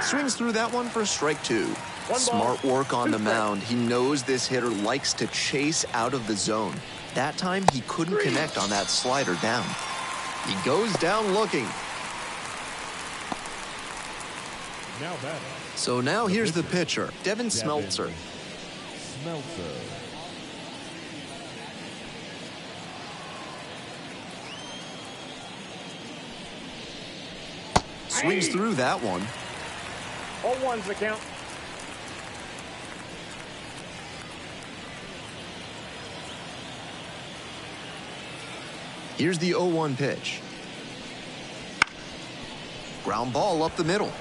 [SPEAKER 1] Swings through that one for strike 2. Smart work on the mound. He knows this hitter likes to chase out of the zone. That time, he couldn't connect on that slider down. He goes down looking.
[SPEAKER 2] Now batting.
[SPEAKER 1] So now here's the pitcher, Devin Smeltzer.
[SPEAKER 2] Smeltzer.
[SPEAKER 1] Swings through that one.
[SPEAKER 3] 0-1's the count.
[SPEAKER 1] Here's the 0-1 pitch. Ground ball up the middle.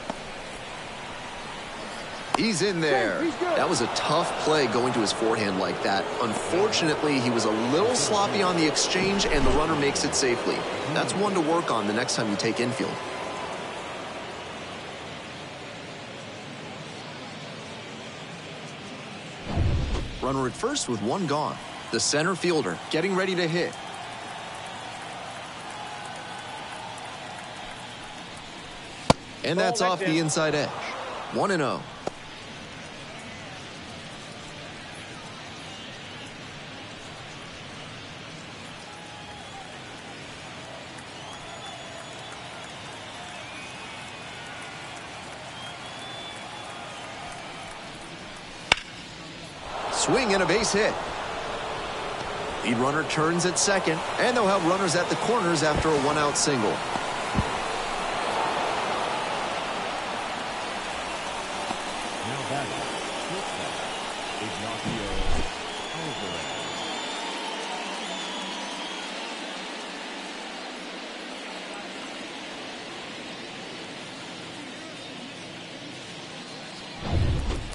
[SPEAKER 1] He's in there. That was a tough play going to his forehand like that. Unfortunately, he was a little sloppy on the exchange, and the runner makes it safely. That's one to work on the next time you take infield. Runner at first with 1 gone. The center fielder getting ready to hit. And that's off the inside edge. 1-0. Swing and a base hit. Lead runner turns at second, and they'll have runners at the corners after a 1-out single.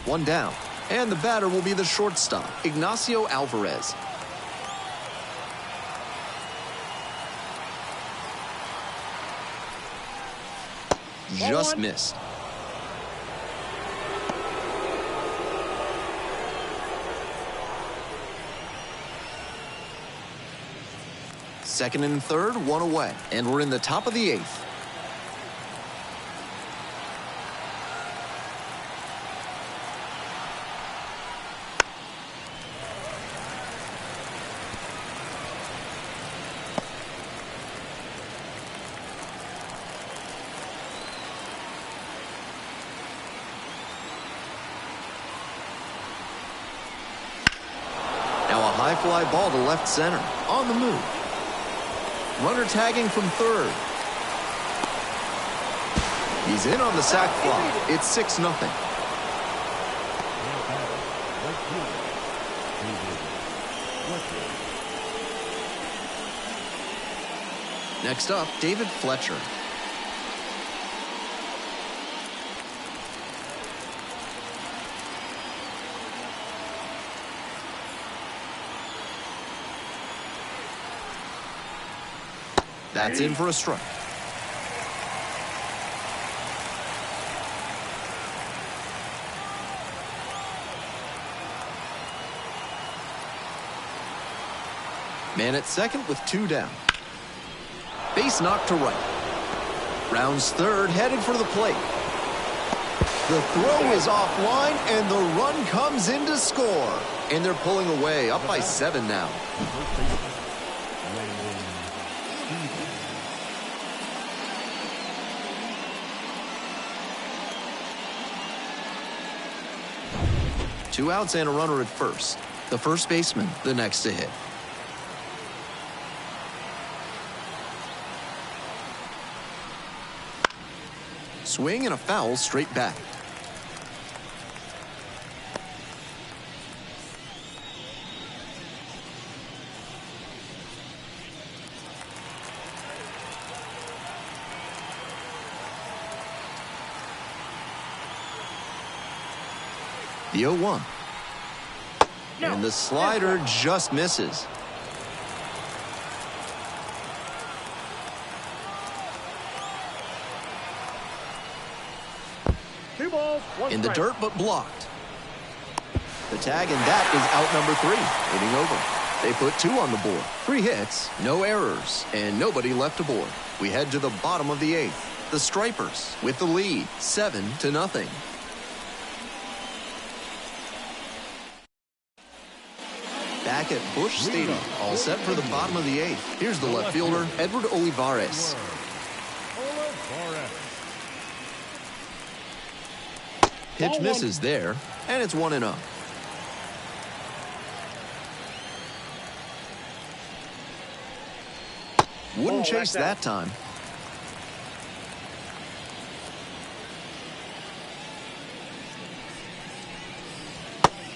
[SPEAKER 1] One down, and the batter will be the shortstop, Ignacio Alvarez. Just missed. Second and third, 1 away, and we're in the top of the 8th. High fly ball to left center. On the move. Runner tagging from third. He's in on the sac fly. It's 6-0. Next up, David Fletcher. That's in for a strike. Man at second with 2 down. Base knocked to right. Rounds third, headed for the plate. The throw is offline, and the run comes in to score. And they're pulling away, up by 7 now. Two outs and a runner at first. The first baseman, the next to hit. Swing and a foul straight back. The 0-1. And the slider just misses. In the dirt, but blocked. The tag, and that is out number 3. Hitting over. They put 2 on the board. 3 hits, no errors, and nobody left aboard. We head to the bottom of the 8th. The Stripers with the lead, 7-0. Back at Busch Stadium, all set for the bottom of the 8th. Here's the left fielder, Edward Olivares. Pitch misses there, and it's 1-0. Wouldn't chase that time.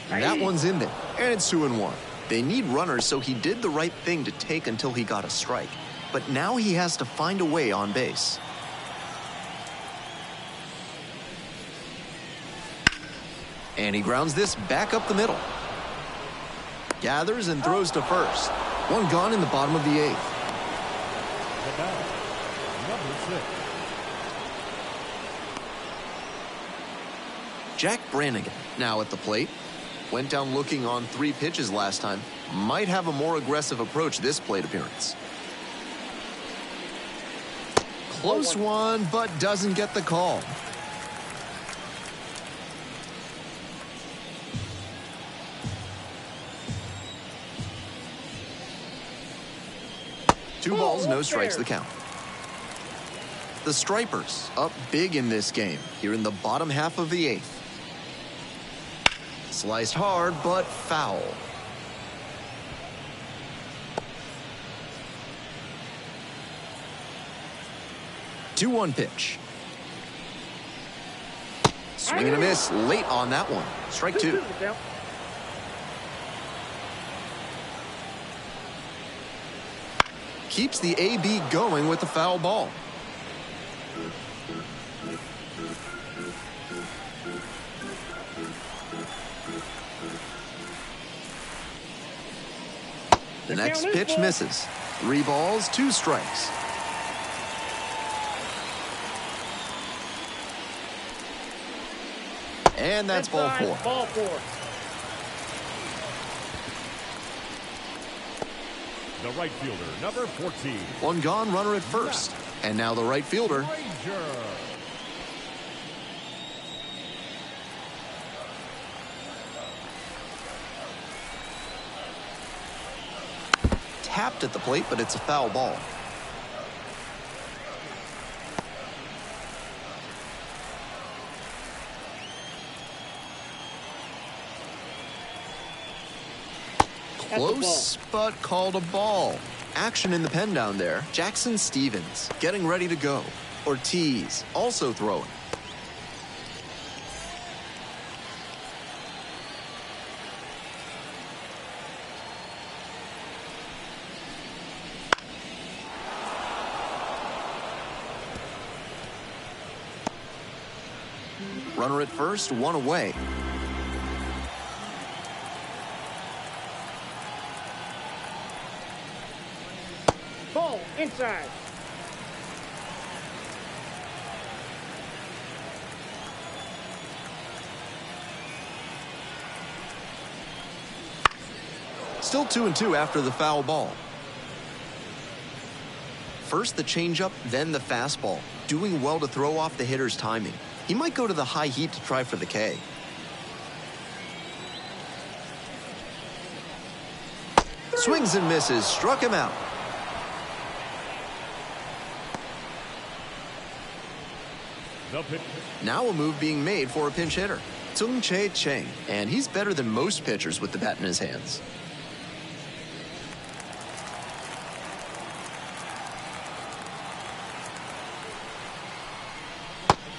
[SPEAKER 1] That one's in there, and it's 2-1. They need runners, so he did the right thing to take until he got a strike. But now he has to find a way on base. And he grounds this back up the middle. Gathers and throws to first. 1 gone in the bottom of the 8th.
[SPEAKER 2] Number 6.
[SPEAKER 1] Jack Brannigan now at the plate. Went down looking on 3 pitches last time. Might have a more aggressive approach this plate appearance. Close one, but doesn't get the call. Two balls, no strikes, the count. The Stripers up big in this game here in the bottom half of the 8th. Sliced hard, but foul. Two 2-1 pitch. Swing and a miss late on that one. Strike 2. Keeps the AB going with the foul ball. The next pitch misses. 3 balls, 2 strikes. And that's ball 4.
[SPEAKER 3] Ball 4.
[SPEAKER 2] The right fielder, number 14.
[SPEAKER 1] 1 gone, runner at first. And now the right fielder.
[SPEAKER 2] Ranger.
[SPEAKER 1] Tapped at the plate, but it's a foul ball. Close, but called a ball. Action in the pen down there. Jackson Stevens getting ready to go. Ortiz also throwing. Runner at first, 1 away.
[SPEAKER 3] Ball inside.
[SPEAKER 1] Still 2-2 after the foul ball. First the changeup, then the fastball. Doing well to throw off the hitter's timing. He might go to the high heat to try for the K. Swings and misses, struck him out. Now a move being made for a pinch hitter. Tsung-Che Cheng, and he's better than most pitchers with the bat in his hands.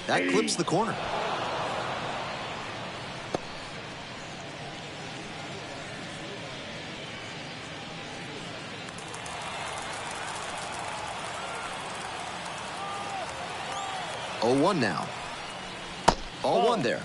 [SPEAKER 1] That clips the corner. Oh, 1 now. Ball 1 there.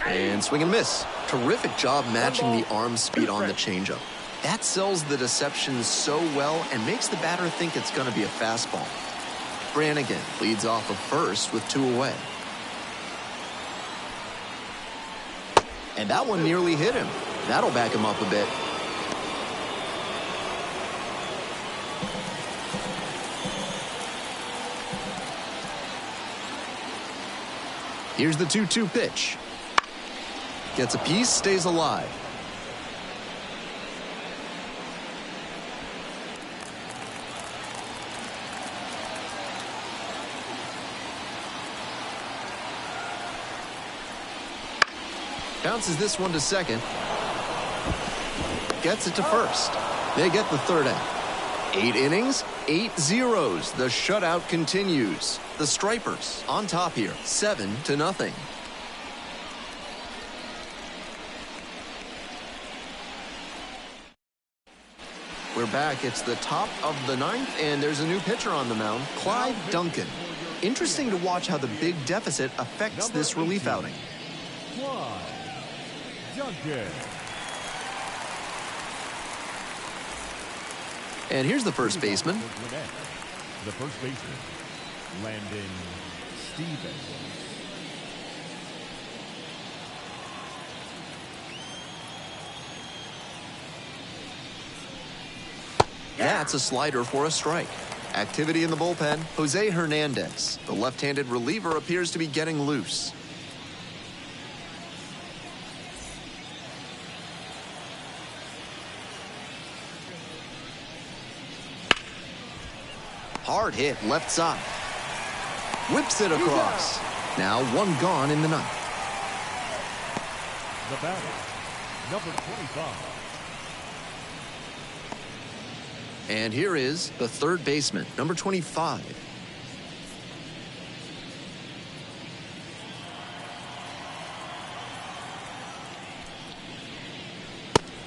[SPEAKER 1] And swing and miss. Terrific job matching the arm speed on the changeup. That sells the deception so well and makes the batter think it's going to be a fastball. Brannigan leads off of first with 2 away. And that one nearly hit him. That'll back him up a bit. Here's the 2-2 pitch. Gets a piece, stays alive. Bounces this one to second. Gets it to first. They get the third out. 8 innings, 8 zeros. The shutout continues. The Stripers on top here, 7-0. We're back. It's the top of the 9th, and there's a new pitcher on the mound, Clyde Duncan. Interesting to watch how the big deficit affects this relief outing.
[SPEAKER 2] Clyde Duncan.
[SPEAKER 1] And here's the first baseman.
[SPEAKER 2] The first baseman, Landon Stevens.
[SPEAKER 1] That's a slider for a strike. Activity in the bullpen, Jose Hernandez. The left-handed reliever appears to be getting loose. Hard hit left side. Whips it across. Now 1 gone in the 9th.
[SPEAKER 2] The batter, number 25.
[SPEAKER 1] And here is the third baseman, number 25.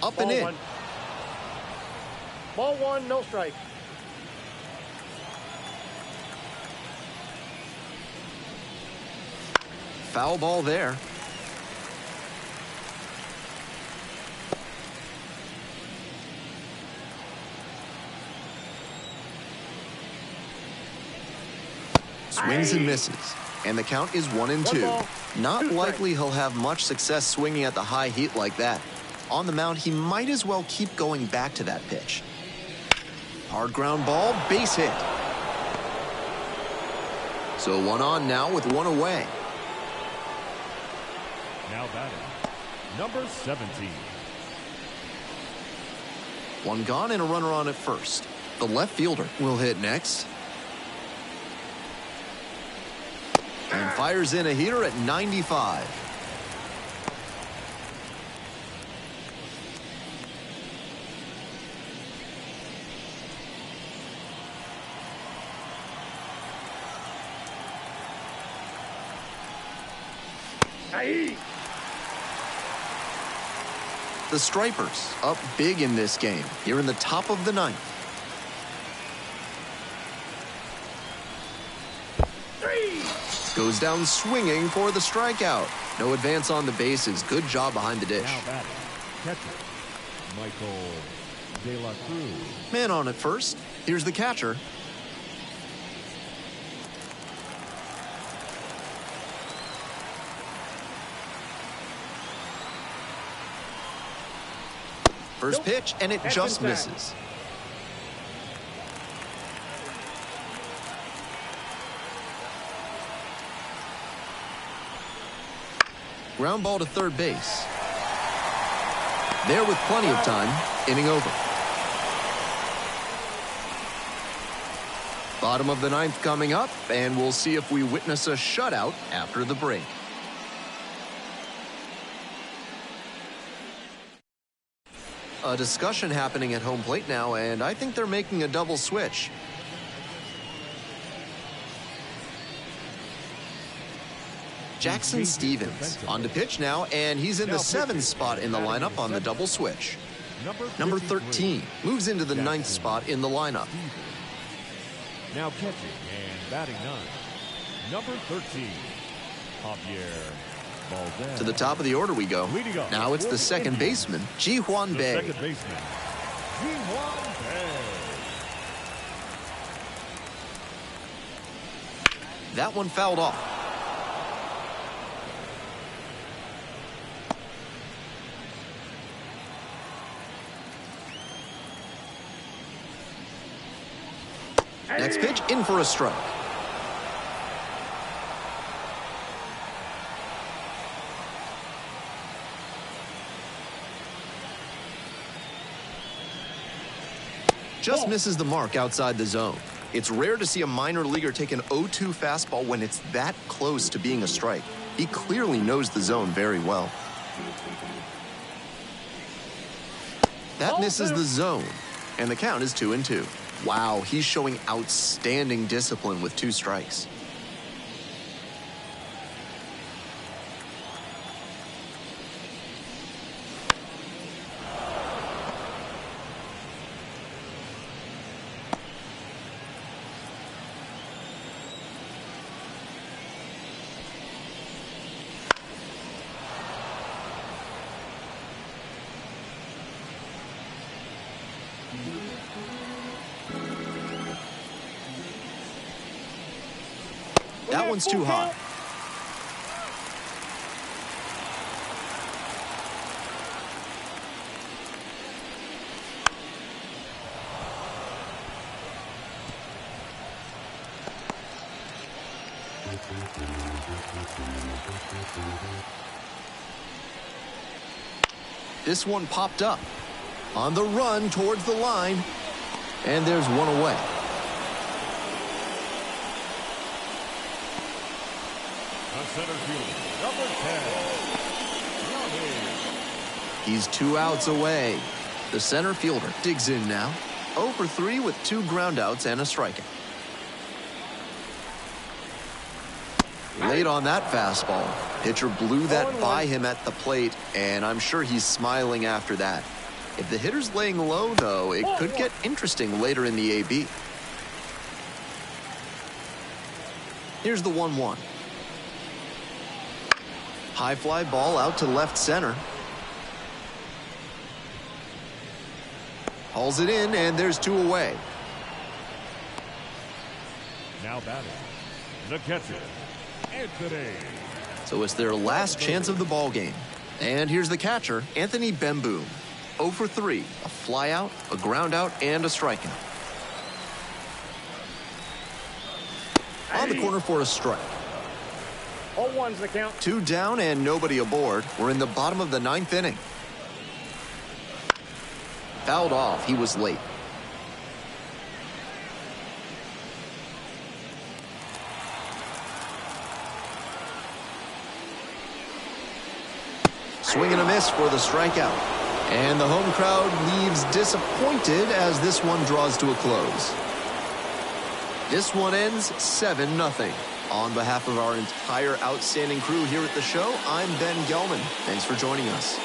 [SPEAKER 1] Up and in.
[SPEAKER 3] Ball 1, no strike.
[SPEAKER 1] Foul ball there. Swings and misses. And the count is 1-2. Not likely he'll have much success swinging at the high heat like that. On the mound, he might as well keep going back to that pitch. Hard ground ball, base hit. So 1 on now with 1 away.
[SPEAKER 2] Now batting, number 17.
[SPEAKER 1] 1 gone and a runner on at first. The left fielder will hit next. And fires in a heater at 95. The Stripers up big in this game. Here in the top of the 9th. Goes down swinging for the strikeout. No advance on the bases. Good job behind the dish.
[SPEAKER 2] Now batting, catcher, Michael De La Cruz.
[SPEAKER 1] Man on at first. Here's the catcher. First pitch, and it just misses. Ground ball to third base. There with plenty of time, inning over. Bottom of the ninth coming up, and we'll see if we witness a shutout after the break. A discussion happening at home plate now, and I think they're making a double switch. Jackson Stevens on to pitch now, and he's in the 7th spot in the lineup on the double switch. Number 13 moves into the 9th spot in the lineup.
[SPEAKER 2] Now catching and batting 9, number 13, Javier Valdez.
[SPEAKER 1] To the top of the order we go. Now it's the second baseman, Ji-Hwan Bae.
[SPEAKER 2] Second baseman, Ji-Hwan Bae.
[SPEAKER 1] That one fouled off. Next pitch, in for a strike. Just misses the mark outside the zone. It's rare to see a minor leaguer take an 0-2 fastball when it's that close to being a strike. He clearly knows the zone very well. That misses the zone, and the count is 2-2. Wow, he's showing outstanding discipline with 2 strikes. That one's too high. This one popped up. On the run towards the line. And there's one away.
[SPEAKER 2] Center field, number 10.
[SPEAKER 1] He's 2 outs away. The center fielder digs in now. 0 for 3 with 2 groundouts and a strikeout. Late on that fastball. Pitcher blew that by him at the plate, and I'm sure he's smiling after that. If the hitter's laying low, though, it could get interesting later in the AB. Here's the 1-1. High fly ball out to left center. Hauls it in, and there's 2 away.
[SPEAKER 2] Now batting, the catcher, Anthony.
[SPEAKER 1] So it's their last chance of the ball game. And here's the catcher, Anthony Bemboom. 0 for 3, a fly out, a ground out, and a strikeout. On the corner for a strike.
[SPEAKER 3] 0-1's the count.
[SPEAKER 1] 2 down and nobody aboard. We're in the bottom of the 9th inning. Fouled off. He was late. Swing and a miss for the strikeout. And the home crowd leaves disappointed as this one draws to a close. This one ends 7-0. On behalf of our entire outstanding crew here at the show, I'm Ben Gelman. Thanks for joining us.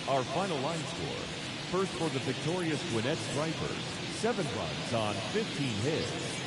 [SPEAKER 2] Our final line score. First for the victorious Gwinnett Stripers, 7 runs on 15 hits.